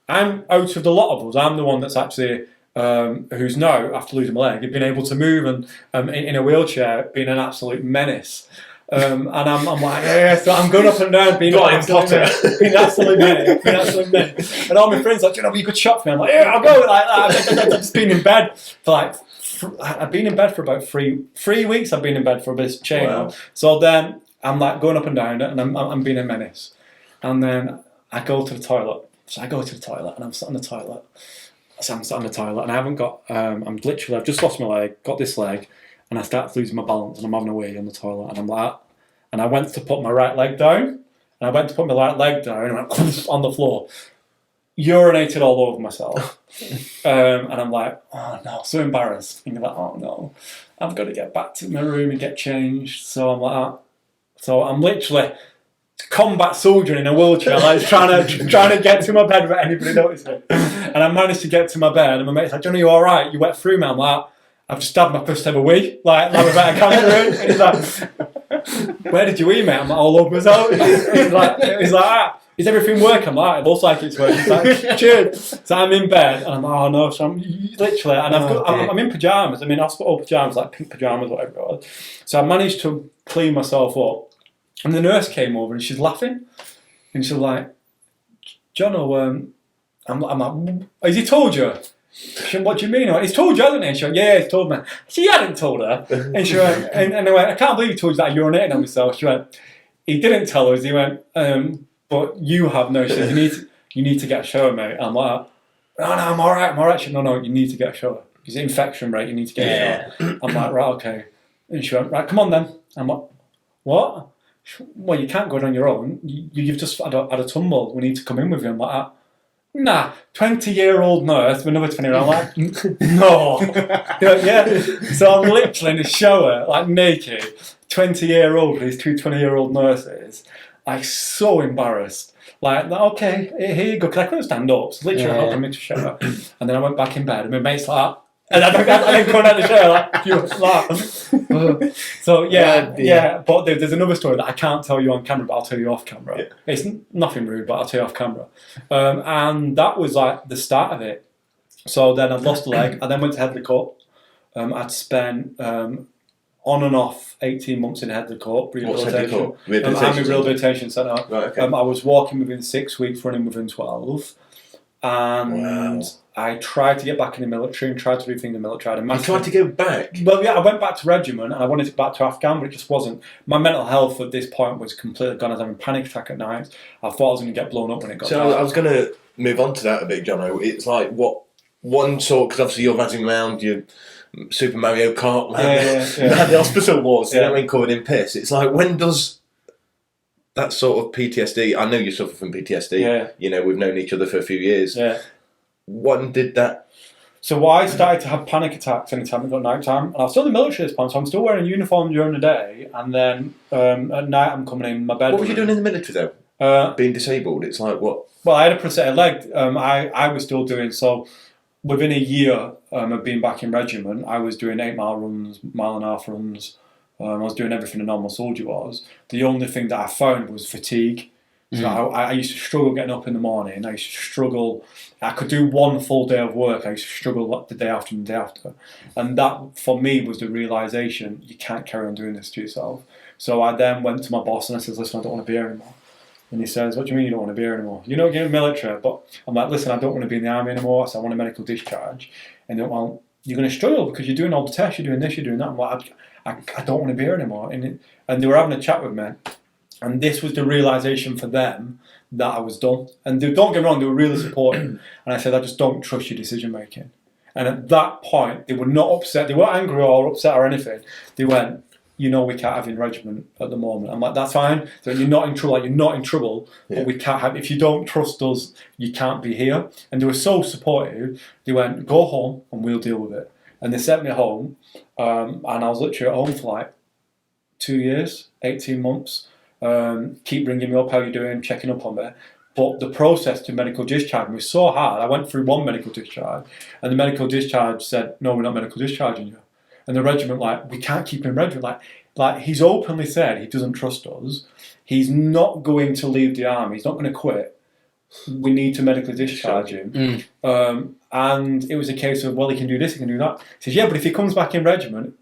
I'm out of the lot of us. I'm the one that's actually who's now, after losing my leg, had been able to move and in a wheelchair, being an absolute menace. And I'm like, yeah, so I'm going up and down, being absolutely menace. And all my friends are like, you could shop for me. I'm like, yeah, I'll go like that. I've just been in bed for I've been in bed for about three weeks. I've been in bed for this chain. Wow. So then I'm like going up and down it, and I'm being a menace. And then I go to the toilet. So I go to the toilet, and I'm sat on the toilet. So I'm sat on the toilet, and I haven't got. I've just lost my leg, got this leg, and I start losing my balance, and I'm having a wee on the toilet, and I'm like, and I went to put my right leg down, and I went to put my right leg down, and I went on the floor, urinated all over myself, and I'm like, oh no, so embarrassed, and you're like, oh no, I've got to get back to my room and get changed. So I'm like, so I'm literally combat soldier in a wheelchair, like trying to get to my bed without anybody noticing. And I managed to get to my bed, and my mate's like, Johno, you all right? You wet through me? I'm like, I've just had my first ever wee, like without a cancer. And he's like, where did you wee, mate? I'm like, all over myself. He's like, is everything working? I'm like, it looks like it's working. He's like, cheers. So I'm in bed, and I'm like, oh no. So I'm literally, and I'm in pyjamas. I'm in hospital pyjamas, like pink pyjamas, whatever it was. So I managed to clean myself up. And the nurse came over and she's laughing. And she's like, Johno, I'm like, has he told you? She went, what do you mean? I went, he's told you, hasn't he? She went, yeah, he's told me. She hadn't told her. And she went, and I went, I can't believe he told you that I urinated on myself. She went, he didn't tell us. He went, but you have no. She said, you need to get a shower, mate. I'm like, no, I'm all right. She went, no, you need to get a shower. Because infection rate, you need to get a shower. I'm like, right, okay. And she went, right, come on then. I'm like, what? Well, you can't go on your own. You've just had a tumble. We need to come in with you. I'm like, Nah, 20-year-old nurse with another 20-year-old. I'm like, no. Yeah. So I'm literally in the shower, like naked, 20-year-old with these two 20-year-old nurses. I'm so embarrassed. Like, okay, here you go. Because I couldn't stand up. So literally helping me to shower. And then I went back in bed and my mate's like, and I didn't come out the shower like, you laugh. So yeah. But there's another story that I can't tell you on camera, but I'll tell you off camera. Yeah. It's nothing rude, but I'll tell you off camera. And that was like the start of it. So then I'd lost a leg. I then went to Headley Court. I'd spent on and off 18 months in Headley Court. Rehabilitation. Army Rehabilitation Centre. Right, okay. I was walking within 6 weeks, running within 12. And wow. I tried to get back in the military and tried to do things in the military. You tried to go back? Well, yeah, I went back to regiment and I wanted to go back to Afghan, but it just wasn't. My mental health at this point was completely gone. I was having a panic attack at night. I thought I was going to get blown up when it got So dark. I was going to move on to that a bit, Johno. It's like what one sort, because obviously you're running around your Super Mario Kart, the hospital walls, you know what I mean, covered in piss. It's like, when does that sort of PTSD, I know you suffer from PTSD, you know, we've known each other for a few years. Yeah. When did that? So I started to have panic attacks anytime it got night time, and I was still in the military at this point, so I'm still wearing a uniform during the day, and then at night I'm coming in my bed. What were you doing in the military though? Being disabled, it's like what? Well, I had a prosthetic leg. I was still doing, so within a year of being back in regiment, I was doing 8-mile runs, 1.5-mile runs. I was doing everything a normal soldier was. The only thing that I found was fatigue. So I used to struggle getting up in the morning. I used to struggle. I could do one full day of work. I used to struggle the day after and the day after. And that, for me, was the realisation, you can't carry on doing this to yourself. So I then went to my boss and I said, listen, I don't want to be here anymore. And he says, what do you mean you don't want to be here anymore? You're not getting military. But I'm like, listen, I don't want to be in the army anymore. So I want a medical discharge. And they're like, well, you're going to struggle because you're doing all the tests, you're doing this, you're doing that. I'm like, I don't want to be here anymore. And they were having a chat with me. And this was the realisation for them that I was done. And don't get me wrong, they were really supportive. And I said, I just don't trust your decision making. And at that point, they were not upset. They weren't angry or upset or anything. They went, you know, we can't have you in regiment at the moment. I'm like, that's fine. So you're not in trouble. Like, you're not in trouble, but we can't have. If you don't trust us, you can't be here. And they were so supportive. They went, go home and we'll deal with it. And they sent me home, and I was literally at home for like 2 years, 18 months. Keep ringing me up, how you doing, checking up on me. But the process to medical discharge was so hard. I went through one medical discharge, and the medical discharge said, no, we're not medical discharging you. And the regiment, like, we can't keep him in regiment. Like he's openly said he doesn't trust us. He's not going to leave the army. He's not going to quit. We need to medically discharge him. And it was a case of, well, he can do this, he can do that. He says, yeah, but if he comes back in regiment,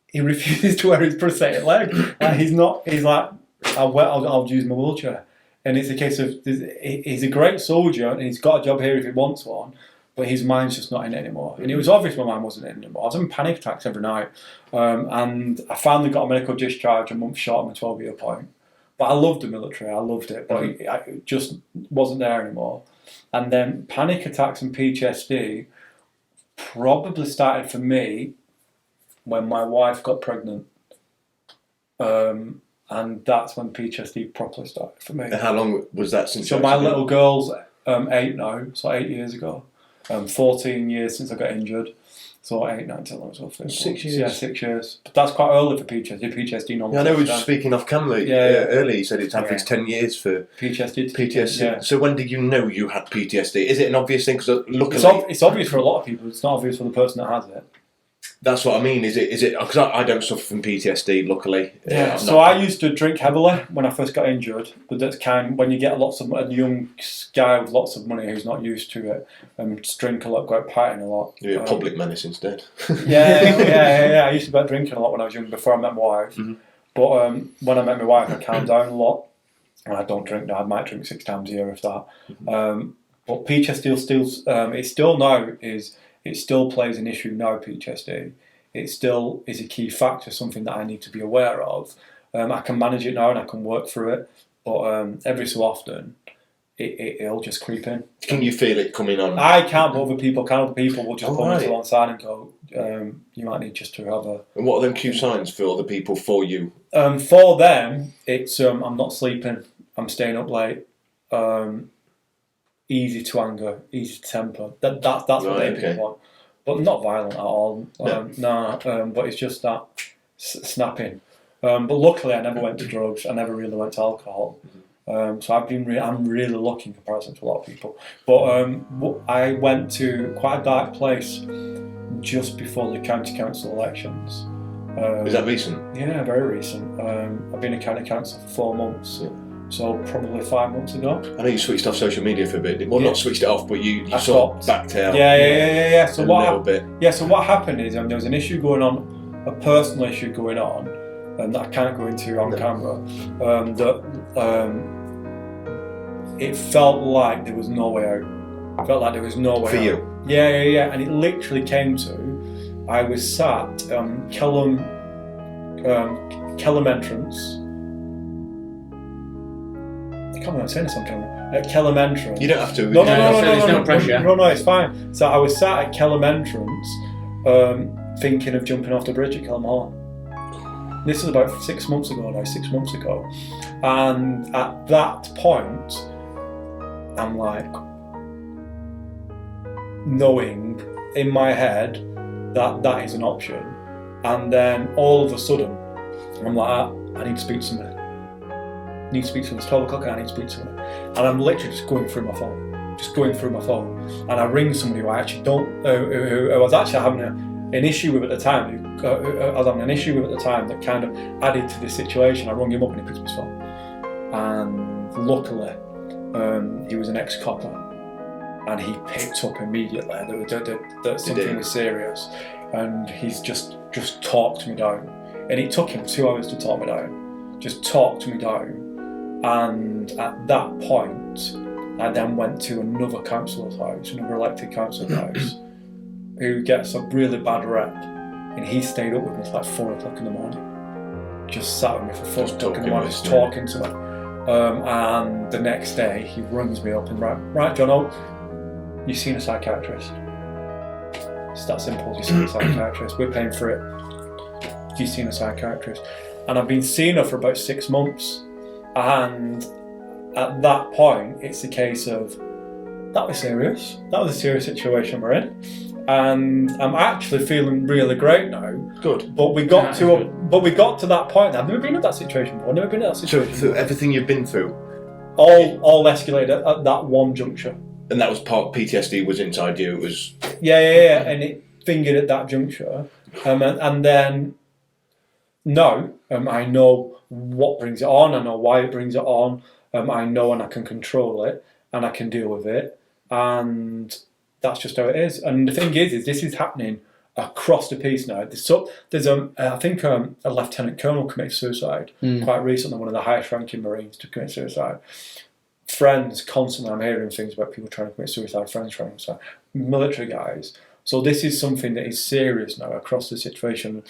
he refuses to wear his prosthetic leg. He's like, I'll use my wheelchair. And it's a case of, he's a great soldier and he's got a job here if he wants one, but his mind's just not in it anymore. And it was obvious my mind wasn't in it anymore. I was having panic attacks every night. And I finally got a medical discharge a month short of my 12-year point. But I loved the military, I loved it, but it just wasn't there anymore. And then panic attacks and PTSD probably started for me when my wife got pregnant. And that's when PTSD properly started for me. And how long was that since? So my little girl's 8 now, so 8 years ago. 14 years since I got injured. So 8, 9, 10, 11, 12, 13. 6 years. Yeah, 6 years. But that's quite early for PTSD. PTSD normally. Yeah, I know we were speaking off camera earlier. You said it's average 10 years for PTSD. Yeah. So when did you know you had PTSD? Is it an obvious thing? Because it's obvious for a lot of people. It's not obvious for the person that has it. That's what I mean. Is it? Because I don't suffer from PTSD, luckily. Yeah. So I used to drink heavily when I first got injured, but that's when you get a young guy with lots of money who's not used to it, just drink a lot, go out partying a lot. You're a public menace instead. Yeah. I used to be drinking a lot when I was young before I met my wife. Mm-hmm. But when I met my wife, I calmed down a lot, and I don't drink now. I might drink 6 times a year if that. Mm-hmm. But PTSD it still plays an issue now, PTSD. It still is a key factor, something that I need to be aware of. I can manage it now and I can work through it, but every so often, it'll just creep in. Can you feel it coming on? I can't, but other people can. Other people will just pull me to one side and go, you might need just to have a... And what are them cue signs for other people, for you? For them, it's I'm not sleeping, I'm staying up late, easy to anger, easy to temper. That's what they people want, but not violent at all. But it's just that snapping. But luckily, I never went to drugs. I never really went to alcohol. So I'm really lucky in comparison to a lot of people. But I went to quite a dark place just before the county council elections. Is that recent? Yeah, very recent. I've been a county council for 4 months. Yeah. So probably 5 months ago. I know you switched off social media for a bit. Well, not switched it off, but you sort of backed out. Yeah. So So what happened is there was an issue going on, a personal issue going on, that I can't go into on camera. It felt like there was no way out. It felt like there was no way for out. you. Yeah. And it literally came to, I was sat Kellam entrance. I can't remember saying this on camera. At Kellam entrance. You don't have to. No, pressure. No, it's fine. So I was sat at Kellam entrance, thinking of jumping off the bridge at Kellam Hall. This was about 6 months ago and at that point, I'm like, knowing in my head that is an option, and then all of a sudden, I'm like, I need to speak to somebody. It's 12 o'clock and I need to speak to somebody. And I'm literally just going through my phone. And I ring somebody who I actually don't, who I was actually having an issue with at the time, that kind of added to the situation. I rung him up and he picked up his phone. And luckily, he was an ex-copper. And he picked up immediately that something was serious. And he's just talked me down. And it took him 2 hours to talk me down. Just talked me down. And at that point, I then went to another councillor's house, another elected councillor's house, who gets a really bad rep. And he stayed up with me till like 4 o'clock in the morning. Just sat with me for 4 o'clock in the morning, just talking to me. And the next day, he rings me up and right, Johno, you've seen a psychiatrist. It's that simple, you've seen a psychiatrist. We're paying for it. You've seen a psychiatrist. And I've been seeing her for about 6 months. And at that point, it's a case of, that was serious. That was a serious situation we're in. And I'm actually feeling really great now. Good. But we got to that point. I've never been in that situation before. So everything you've been through? All escalated at that one juncture. And that was part PTSD was inside you. It was. Yeah. And it fingered at that juncture. And then now I know what brings it on. I know why it brings it on. I know and I can control it and I can deal with it. And that's just how it is. And the thing is this is happening across the piece now. There's I think a lieutenant colonel committed suicide quite recently, one of the highest ranking Marines to commit suicide. Friends, constantly I'm hearing things about people trying to commit suicide, friends trying to suicide, military guys. So this is something that is serious now across the situation.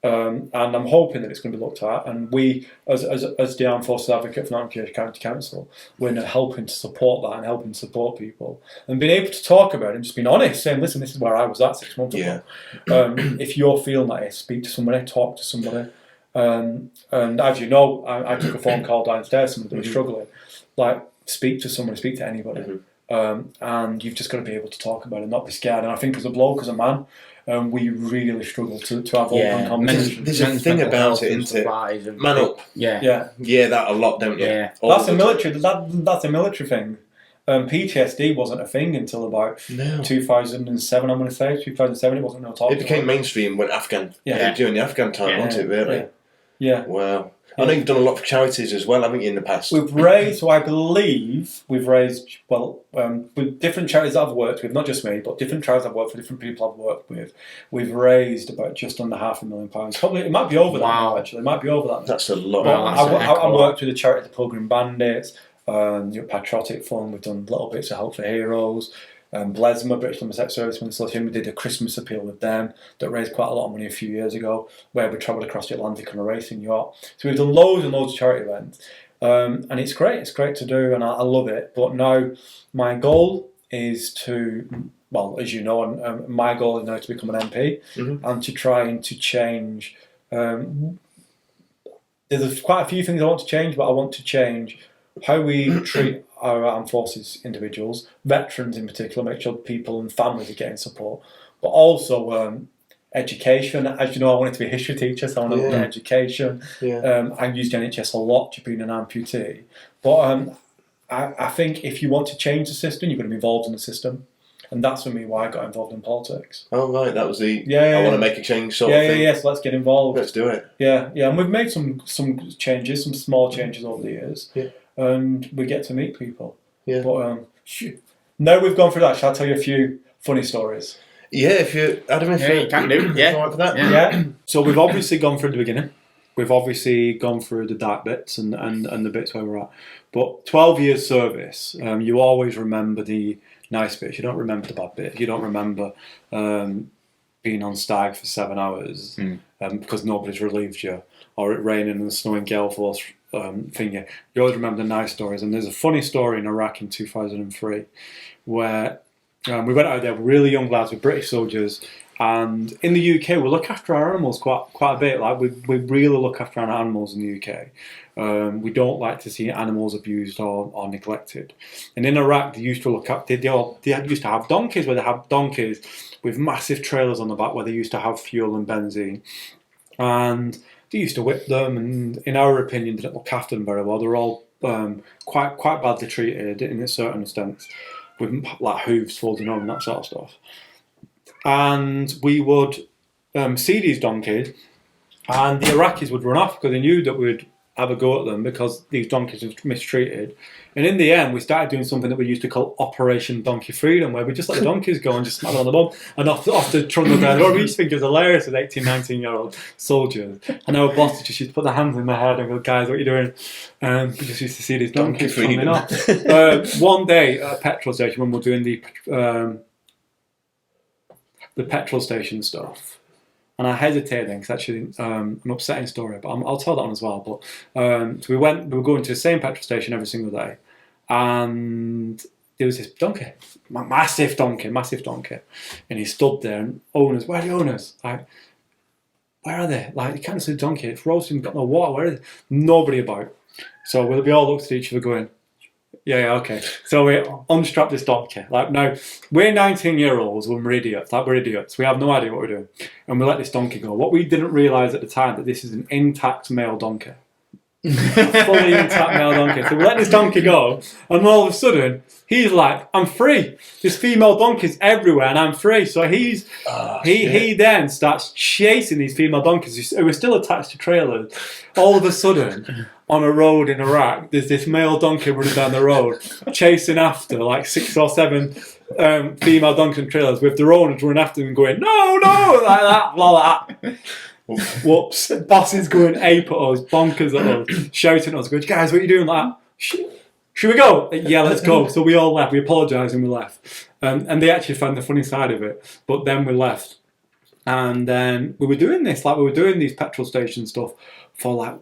And I'm hoping that it's going to be looked at, and we, as the Armed Forces Advocate for Newark County Council, we're helping to support that and helping to support people, and being able to talk about it and just being honest, saying, listen, this is where I was at 6 months ago. If you're feeling like it, speak to somebody, talk to somebody. And as you know, I took a phone call downstairs, somebody that was struggling. Like, speak to somebody, speak to anybody. And you've just got to be able to talk about it and not be scared. And I think as a bloke, as a man, we really struggle to have open conversations. There's a thing about it, isn't it? Man up. Yeah, that a lot, don't you? Yeah. That's a military thing. PTSD wasn't a thing until about 2007, I'm going to say. 2007, it wasn't no talk. It became mainstream when during the Afghan time, wasn't it, really? Yeah. Wow. I know you've done a lot for charities as well, haven't you, in the past? With different charities that I've worked with, not just me, but different charities I've worked for, different people I've worked with, we've raised about just under £500,000. Probably, it might be over that now, actually. It might be over that now. That's a lot. I worked with a charity, the Pilgrim Bandits, Patriotic Fund. We've done little bits of Help for Heroes. Blesma, British Limited Servicemen Association, we did a Christmas appeal with them that raised quite a lot of money a few years ago, where we travelled across the Atlantic on a racing yacht. So we've done loads and loads of charity events, and it's great to do, and I love it. But now my goal is to, well, as you know, my goal is now to become an MP and to try and to change. There's quite a few things I want to change, but I want to change how we treat our armed forces individuals, veterans in particular, make sure people and families are getting support, but also education. As you know, I wanted to be a history teacher, so I want to look at education. I used NHS a lot to being an amputee, but I think if you want to change the system, you've got to be involved in the system. And that's for me why I got involved in politics. Oh, right, that was the I want to make a change sort of thing. Yeah, so let's get involved. Let's do it. Yeah, and we've made some changes, some small changes over the years. Yeah. And we get to meet people. Yeah. But now we've gone through that, shall I tell you a few funny stories? Yeah, if you, Adam, if you can do. Yeah. For that. Yeah. So we've obviously gone through the beginning. We've obviously gone through the dark bits and the bits where we're at. But 12 years service, you always remember the nice bits. You don't remember the bad bits. You don't remember being on stag for 7 hours because nobody's relieved you, or it raining and snowing gale force thing. You always remember the nice stories. And there's a funny story in Iraq in 2003 where we went out there with really young lads, with British soldiers. And in the UK, we look after our animals quite a bit. Like we really look after our animals in the UK. We don't like to see animals abused or neglected. And in Iraq, they used to look up. They used to have donkeys, where they have donkeys with massive trailers on the back, where they used to have fuel and benzene. And they used to whip them. And in our opinion, they didn't look after them very well. They're all quite badly treated in a certain sense, with like hooves folding on and that sort of stuff. And we would see these donkeys, and the Iraqis would run off because they knew that we'd have a go at them because these donkeys were mistreated. And in the end, we started doing something that we used to call Operation Donkey Freedom, where we just let the donkeys go and just smack them on the bum and off the trundle down. Or we used to think it was hilarious with 18, 19-year-old soldiers. And our bosses just used to put their hands in their head and go, guys, what are you doing? We just used to see these donkeys coming off. One day at a petrol station when we were doing the petrol station stuff, and I hesitated because actually an upsetting story, but I'll tell that one as well. But so we were going to the same petrol station every single day, and there was this donkey, massive donkey, and he stood there. And owners, where are the owners? Like, where are they? Like, you can't see the donkey. It's roasting, got no water. Where is it? Nobody about. So we all looked at each other, going, yeah, okay. So we unstrapped this donkey. Like, now, we're 19-year-olds when we're idiots. Like, we're idiots. We have no idea what we're doing. And we let this donkey go. What we didn't realise at the time, that this is an intact male donkey. Fully intact male donkey. So we let this donkey go, and all of a sudden, he's like, I'm free. There's female donkeys everywhere, and I'm free. So he then starts chasing these female donkeys who are still attached to trailers. All of a sudden, on a road in Iraq, there's this male donkey running down the road, chasing after like 6 or 7 female donkey trailers with their owners running after them, going, no, like that, like that. Whoops. Boss is going ape at us, bonkers at us, shouting at us, going, guys, what are you doing? Like that? Should we go? Yeah, let's go. So we all left. We apologised and we left. And they actually found the funny side of it. But then we left. And then we were doing this, like we were doing these petrol station stuff for like,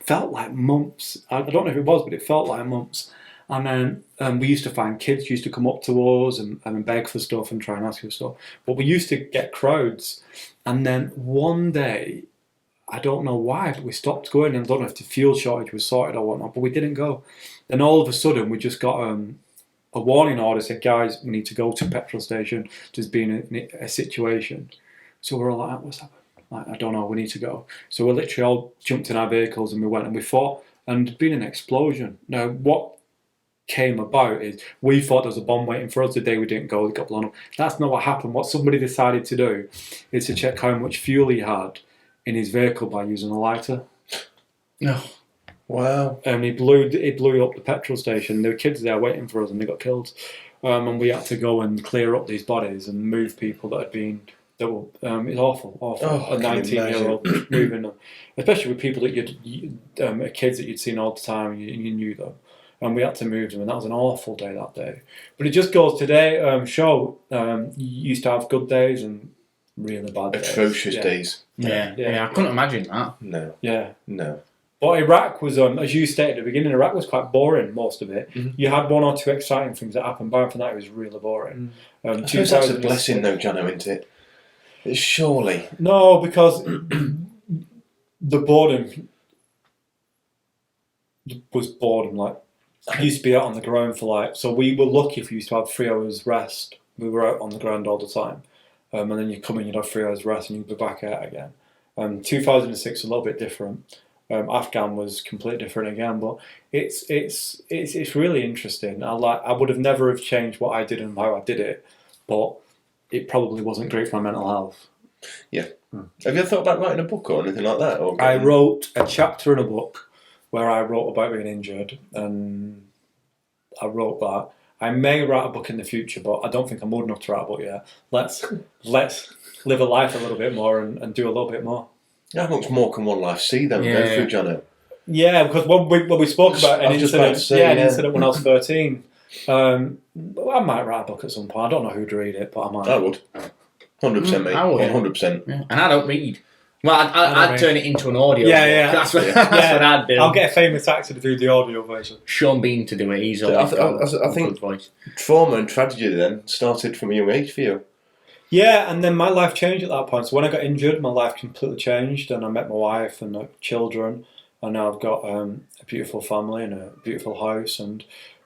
felt like months. I don't know if it was, but it felt like months. And then we used to find kids used to come up to us and beg for stuff and try and ask for stuff. But we used to get crowds. And then one day, I don't know why, but we stopped going. And I don't know if the fuel shortage was sorted or whatnot, but we didn't go. Then all of a sudden, we just got a warning order, said, guys, we need to go to a petrol station. There's been a situation. So we're all like, what's happened? Like, I don't know, we need to go. So we literally all jumped in our vehicles and we went and we fought. And there'd been an explosion. Now, what came about is we thought there was a bomb waiting for us the day we didn't go, it got blown up. That's not what happened. What somebody decided to do is to check how much fuel he had in his vehicle by using a lighter. Oh, wow. And he blew up the petrol station. There were kids there waiting for us and they got killed. And we had to go and clear up these bodies and move people that had been... It was awful. Oh, a 19-year-old moving them, especially with people that kids that you'd seen all the time and you knew them. And we had to move them, and that was an awful day that day. But it just goes today. You used to have good days and really bad days. Atrocious days. Yeah, I couldn't imagine that. No. Yeah. No. But Iraq was, as you stated at the beginning, Iraq was quite boring, most of it. Mm-hmm. You had 1 or 2 exciting things that happened, but from that it was really boring. I suppose that's a blessing though, Johno, isn't it? Surely. No, because the boredom was boredom, like, I used to be out on the ground for so we were lucky if we used to have 3 hours rest. We were out on the ground all the time. And then you come in, you'd have 3 hours rest and you'd be back out again. 2006 was a little bit different. Afghan was completely different again, but it's really interesting. I would have never have changed what I did and how I did it, but it probably wasn't great for my mental health. Yeah. Have you ever thought about writing a book or anything like that? Or I wrote a chapter in a book where I wrote about being injured, and I wrote that. I may write a book in the future, but I don't think I'm old enough to write a book yet. Let's live a life a little bit more and do a little bit more. How much more can one life see then? Go through, Johno? Yeah, because when we spoke about an incident when I was 13, I might write a book at some point. I don't know who'd read it, but I might. I would. 100%, mate. I would. 100%. Yeah. And I don't read. Well, I'd turn it into an audio. Yeah. That's what I'd do. I'll get a famous actor to do the audio version. Sean Bean to do it. He's always I think good voice. Trauma and tragedy then started from a young age for you. Yeah, and then my life changed at that point. So when I got injured, my life completely changed, and I met my wife and children, and now I've got a beautiful family and a beautiful house, and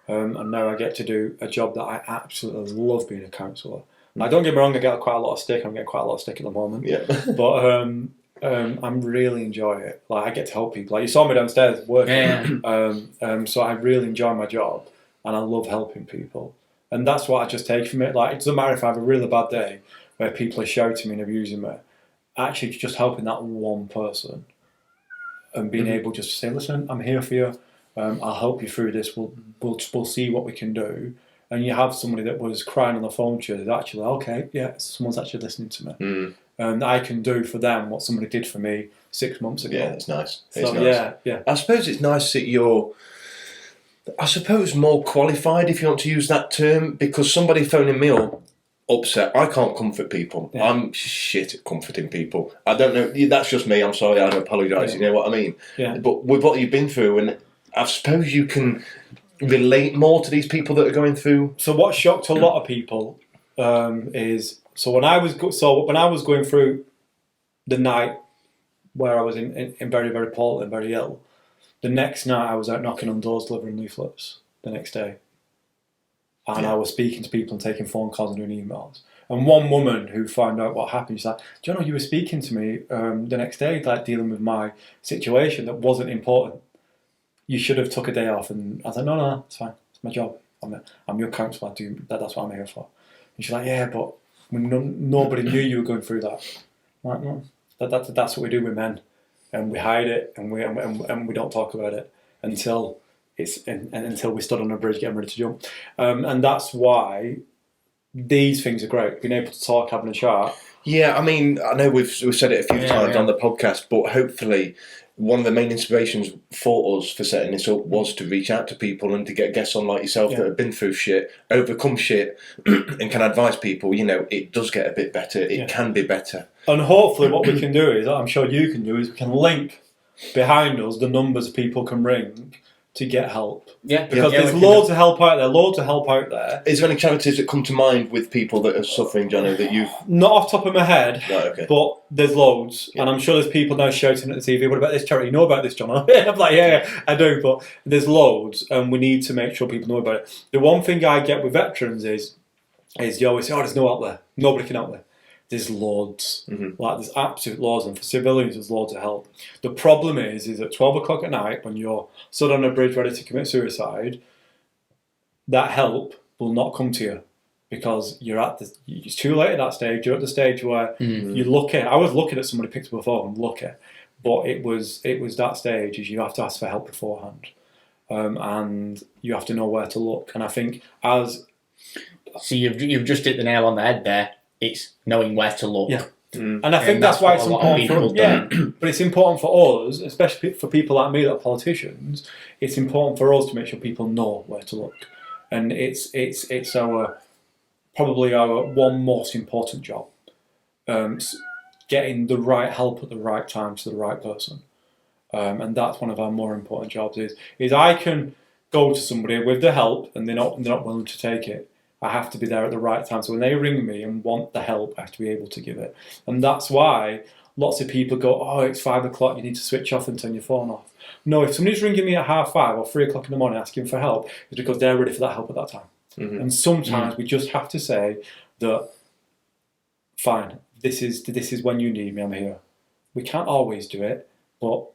now I get to do a job that I absolutely love, being a counsellor. Now, don't get me wrong, I get quite a lot of stick. I'm getting quite a lot of stick at the moment. Yeah. But I'm really enjoying it. Like, I get to help people. Like, you saw me downstairs working. Yeah. So I really enjoy my job, and I love helping people. And that's what I just take from it. Like, it doesn't matter if I have a really bad day where people are shouting me and abusing me. Actually, just helping that one person and being able just to say, listen, I'm here for you. I'll help you through this. We'll see what we can do. And you have somebody that was crying on the phone to you, actually, okay, yeah, someone's actually listening to me. And I can do for them what somebody did for me 6 months ago. Yeah, it's nice. So, nice. Yeah. I suppose it's nice that you're, more qualified, if you want to use that term, because somebody phoning me up upset, I can't comfort people. Yeah. I'm shit at comforting people. I don't know, that's just me, I'm sorry, I apologise, you know what I mean? Yeah. But with what you've been through, and I suppose you can relate more to these people that are going through. So what shocked a lot of people is, when I was going through the night where I was in very, very poorly and very ill, the next night I was out knocking on doors, delivering leaflets the next day. And I was speaking to people and taking phone calls and doing emails. And one woman who found out what happened, she's like, Johno, you were speaking to me the next day, like dealing with my situation that wasn't important. You should have took a day off. And I was like, no, it's fine. It's my job. I'm your counsellor. That's what I'm here for. And she's like, yeah, but nobody knew you were going through that. I'm like, no, that's what we do with men. And we hide it, and we don't talk about it until we stood on a bridge getting ready to jump. And that's why these things are great. Being able to talk, having a chat. Yeah, I mean, I know we've said it a few times on the podcast, but hopefully one of the main inspirations for us for setting this up was to reach out to people and to get guests on like yourself that have been through shit, overcome shit, and can advise people, it does get a bit better, it can be better. And hopefully what we can do is, I'm sure you can do, is we can link behind us the numbers people can ring to get help. Yeah. Because there's loads of help out there. Is there any charities that come to mind with people that are suffering, Johno, that you've... Not off the top of my head, right, okay. But there's loads. Yeah. And I'm sure there's people now shouting at the TV, what about this charity? You know about this, Johno? I'm like, yeah, I do. But there's loads, and we need to make sure people know about it. The one thing I get with veterans is you always say, there's no help there. Nobody can help there. There's loads. Like, there's absolute loads. And for civilians, there's loads of help. The problem is at 12 o'clock at night, when you're stood on a bridge ready to commit suicide, that help will not come to you because it's too late at that stage. You're at the stage where you're lucky. I was lucky that somebody picked up a phone, lucky. But it was that stage is you have to ask for help beforehand. And you have to know where to look. And I think So you've just hit the nail on the head there. It's knowing where to look. Yeah. And I think that's why it's important for us. But it's important for us, especially for people like me that are politicians, it's important for us to make sure people know where to look. And it's probably our one most important job. Getting the right help at the right time to the right person. And that's one of our more important jobs is I can go to somebody with the help and they're not willing to take it. I have to be there at the right time. So when they ring me and want the help, I have to be able to give it. And that's why lots of people go, oh, it's 5 o'clock, you need to switch off and turn your phone off. No, if somebody's ringing me at 5:30 or 3 o'clock in the morning asking for help, it's because they're ready for that help at that time. Mm-hmm. And sometimes we just have to say that, fine, this is when you need me, I'm here. We can't always do it, but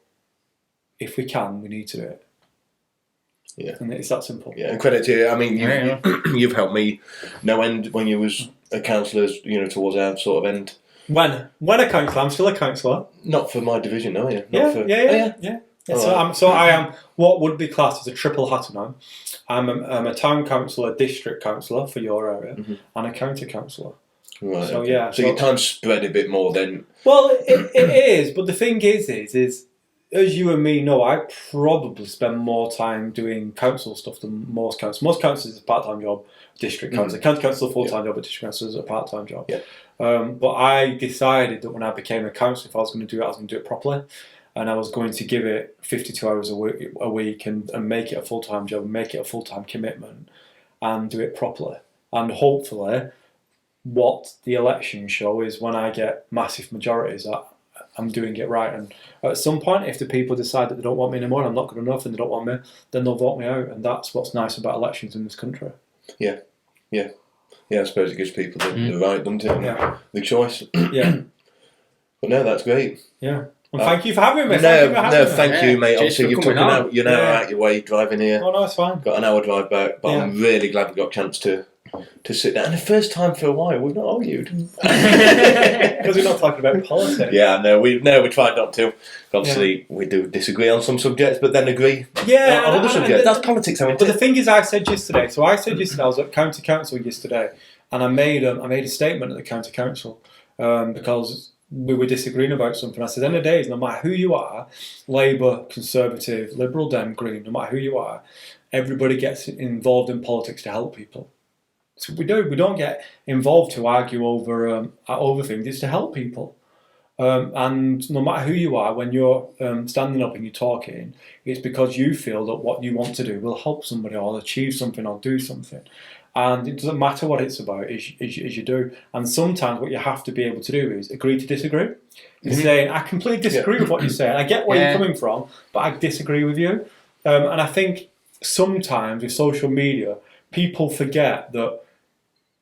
if we can, we need to do it. Yeah. And it's that simple. Yeah, and credit to you. I mean, you've helped me no end when you was a councillor, towards our sort of end. When a councillor, I'm still a councillor. Not for my division, are you? Yeah. So I am what would be classed as a triple hat man. I'm a town councillor, district councillor for your area, and a county councillor. Right. So okay. So your time's spread a bit more then. Well, it is, but the thing is, as you and me know, I probably spend more time doing council stuff than most councils. Most councils is a part-time job. District council, county council, a full-time job, but district council is a part-time job. Yeah. But I decided that when I became a councillor, if I was going to do it, I was going to do it properly. And I was going to give it 52 hours a week and make it a full-time job, and make it a full-time commitment, and do it properly. And hopefully, what the elections show is when I get massive majorities, I'm doing it right. And at some point, if the people decide that they don't want me anymore, I'm not good enough, and they don't want me, then they'll vote me out. And that's what's nice about elections in this country. Yeah. I suppose it gives people the right, doesn't it? Yeah. The choice. Yeah. But no, that's great. Yeah. And thank you for having me. Thank you, mate. Cheers Obviously, you're now out your way driving here. Oh no, it's fine. Got an hour drive back, but I'm really glad we got a chance to sit down. And the first time for a while, we've not argued. Because we're not talking about politics. Yeah, we tried not to. Obviously, we do disagree on some subjects, but then agree on other subjects. That's politics, isn't it? But the thing is, I said yesterday, I was at county council yesterday, and I made a statement at the county council because we were disagreeing about something. I said, end of days, no matter who you are, Labour, Conservative, Liberal, Dem, Green, no matter who you are, everybody gets involved in politics to help people. So we do. We don't get involved to argue over things. It's to help people. And no matter who you are, when you're standing up and you're talking, it's because you feel that what you want to do will help somebody or achieve something or do something. And it doesn't matter what it's about, as you do. And sometimes what you have to be able to do is agree to disagree. You're saying, I completely disagree with what you're saying. I get where you're coming from, but I disagree with you. And I think sometimes with social media, people forget that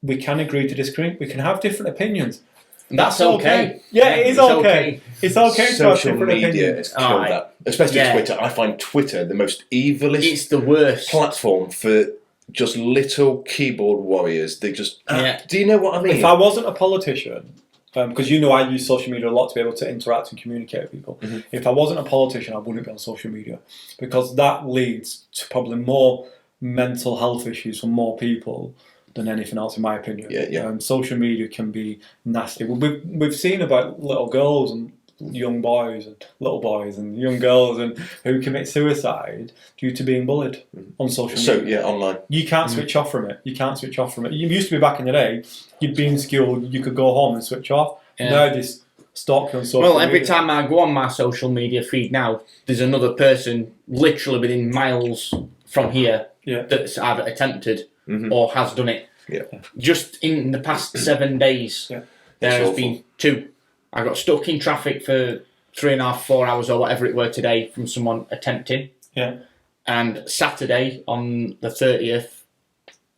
we can agree to disagree. We can have different opinions. That's okay. Yeah, it is okay. It's okay to have different opinions. Social media has killed that. Especially Twitter. I find Twitter the most evilest It's the worst platform for just little keyboard warriors. They just... do you know what I mean? If I wasn't a politician, because I use social media a lot to be able to interact and communicate with people. If I wasn't a politician, I wouldn't be on social media. Because that leads to probably more mental health issues for more people than anything else, in my opinion. Social media can be nasty. We've seen about little girls and young boys and little boys and young girls and who commit suicide due to being bullied on social media. So online. You can't switch off from it. You used to be back in the day, you'd be in school, you could go home and switch off. Now this stalk you on social media. Well, every time I go on my social media feed now, there's another person literally within miles from here that's either attempted or has done it. Yeah. Just in the past 7 days, there has been 2. I got stuck in traffic for 3.5, 4 hours or whatever it were today from someone attempting. Yeah. And Saturday on the 30th,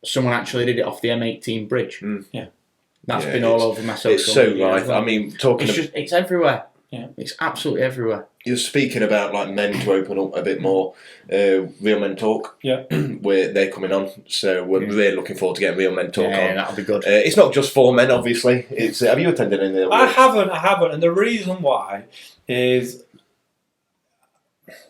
someone actually did it off the M18 bridge. Yeah. That's been all over my social media. It's so right. I mean, it's everywhere. Yeah. It's absolutely everywhere. You're speaking about like men to open up a bit more. Real Men Talk, where they're coming on, so we're really looking forward to getting Real Men Talk on. Yeah, that'll be good. It's not just for men, obviously. It's have you attended any of them? I haven't, and the reason why is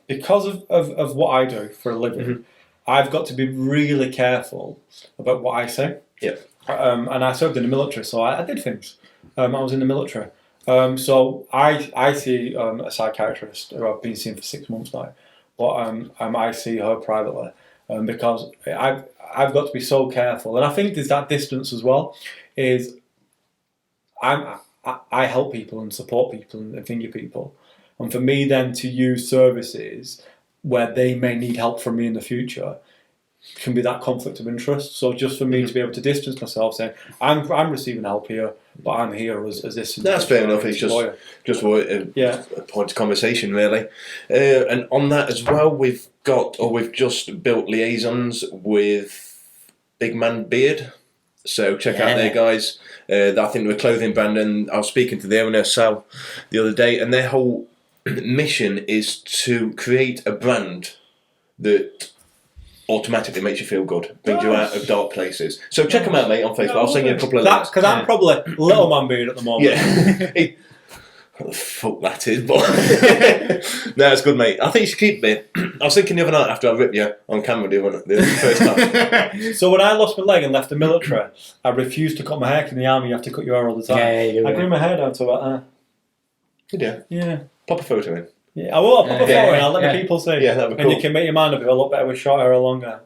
because of what I do for a living. I've got to be really careful about what I say. Yeah. And I served in the military, so I did things. I was in the military. So I see a psychiatrist who I've been seeing for 6 months now, but I see her privately because I've got to be so careful, and I think there's that distance as well. Is I help people and support people and finger people, and for me then to use services where they may need help from me in the future, can be that conflict of interest. So just for me to be able to distance myself, saying I'm receiving help here, but I'm here as this. That's fair enough. It's just a point of conversation, really. And on that as well, we've just built liaisons with Big Man Beard. So check out their guys. I think they're a clothing brand, and I was speaking to the owner, Sal, the other day, and their whole mission is to create a brand that automatically makes you feel good, brings you out of dark places. So check them out, mate, on Facebook. I'll send you a couple of links. Because I'm probably little man beard at the moment. Yeah. What the fuck that is, but no, it's good, mate. I think you should keep me. I was thinking the other night after I ripped you on camera the first time. So when I lost my leg and left the military, I refused to cut my hair. In the army, you have to cut your hair all the time. Yeah, I grew my hair down to about Did you? Yeah. Pop a photo in. Yeah, I will. I'll pop a photo in. I'll let the people see. Yeah, that'd be cool. And you can make your mind up if I look better with short hair or long hair.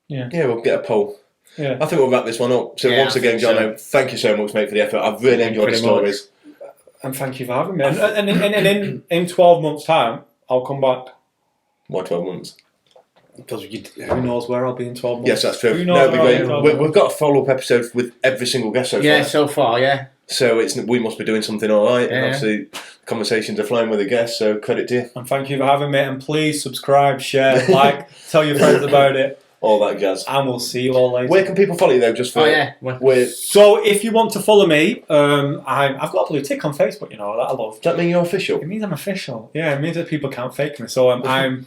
Yeah. Yeah, we'll get a poll. Yeah. I think we'll wrap this one up. So once again, Johno, thank you so much, mate, for the effort. I've really enjoyed the stories. And thank you for having me. And in 12 months' time, I'll come back. Why 12 months? Because who knows where I'll be in 12 months. Yes, that's true. Who knows No, it'd be great. We've got a follow-up episode with every single guest so far. Yeah, so far, yeah. So we must be doing something all right. And obviously, conversations are flowing with the guests, so credit to you. And thank you for having me. And please subscribe, share, like, tell your friends about it. All that jazz. And we'll see you all later. Where can people follow you, though? Just for So if you want to follow me, I've got a blue tick on Facebook, that I love. Does that mean you're official? It means I'm official. Yeah, it means that people can't fake me. So I'm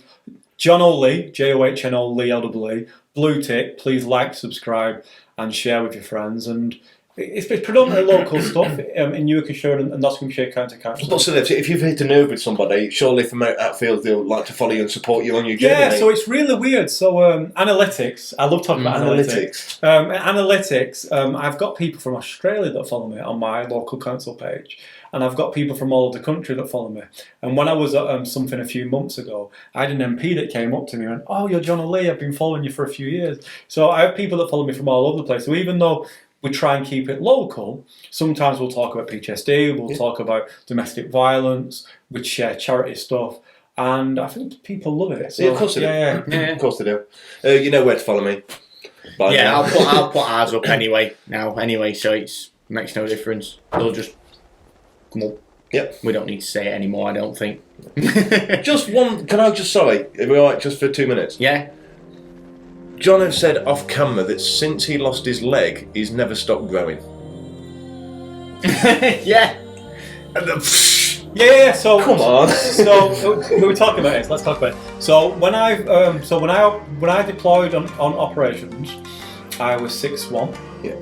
Johno Lee, Johno Lee, L-E-E. Blue tick. Please like, subscribe, and share with your friends. And it's predominantly local stuff in Newark and Nottinghamshire County Council. But so if you've hit a nerve with somebody, surely from outfield they'll like to follow you and support you on your journey. Yeah, so it's really weird. So analytics, I love talking about analytics. I've got people from Australia that follow me on my local council page. And I've got people from all over the country that follow me. And when I was at something a few months ago, I had an MP that came up to me and went, "Oh, you're Johno Lee, I've been following you for a few years." So I have people that follow me from all over the place. So even though we try and keep it local, sometimes we'll talk about PTSD, we'll talk about domestic violence, we share charity stuff. And I think people love it. So, yeah, of course they do. Yeah. Of course they do. You know where to follow me. Bye now. I'll put ours up anyway, so it makes no difference. They'll just come up. Yep. We don't need to say it anymore, I don't think. Just one, sorry, are we alright just for 2 minutes? Yeah. Johno said off camera that since he lost his leg, he's never stopped growing. Yeah. Yeah. So come on. So we were talking about it. Let's talk about it. So when I deployed on operations, I was 6'1". Yeah.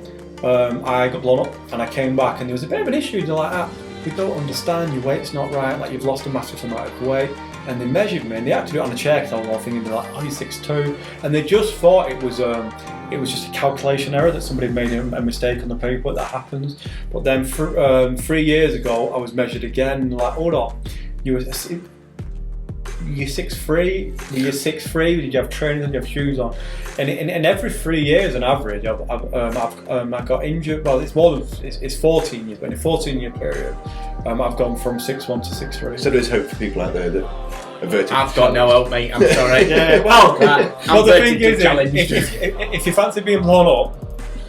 I got blown up and I came back and there was a bit of an issue. They're like, we don't understand, your weight's not right. Like you've lost a massive amount of weight. And they measured me, and they had to do it on a chair because I was all thinking, they're like, "Oh, you're 6'2", and they just thought it was just a calculation error that somebody made a mistake on the paper. That happens. But then 3 years ago, I was measured again, and like, hold on, you're 6'3". You're 6'3". Did you have trainers and did you have shoes on? And every 3 years, on average, I've got injured. Well, it's more than it's 14 years, but in a 14-year period, I've gone from 6'1" to 6'3". So there's hope for people out there that are vertically I've got no hope, mate. I'm sorry. Yeah. Well, the thing is, if you fancy being blown up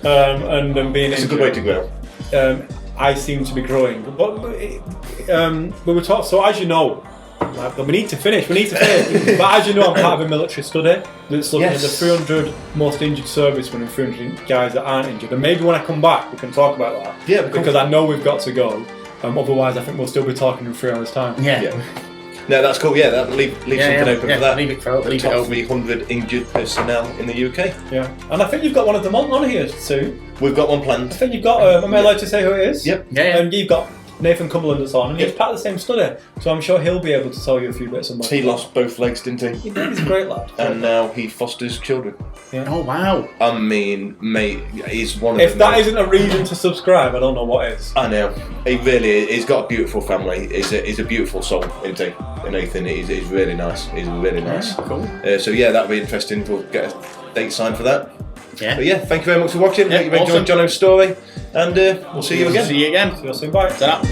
and being, it's a good way to grow. I seem to be growing, but we were taught. So as you know. We need to finish. But as you know, I'm part of a military study that's looking at the 300 most injured servicemen and 300 guys that aren't injured. And maybe when I come back, we can talk about that. Yeah, because I know we've got to go. Otherwise, I think we'll still be talking in 3 hours' time. Yeah. No, that's cool. Yeah, that leave something open for that. Leave it for open. The top 300 injured personnel in the UK. Yeah, and I think you've got one of them on here soon. We've got one planned. I think you've got. Am I allowed to say who it is? Yep. Yeah. And you've got Nathan Cumberland that's on, and he's part of the same study, so I'm sure he'll be able to tell you a few bits about. He lost both legs, didn't he? He did. He's a great lad. And now he fosters children. Yeah. Oh wow! I mean, mate, he's one of. If that isn't a reason to subscribe, I don't know what is. I know. He really is. He's got a beautiful family. He's a beautiful soul, isn't he? And Nathan, he's really nice. He's really nice. Yeah, cool. So yeah, that'll be interesting. We'll get a date signed for that. Yeah. But yeah, thank you very much for watching. Yeah, Hope you've enjoyed Johno's story, and we'll see you again. See you again. See you soon. Bye. Ta-da.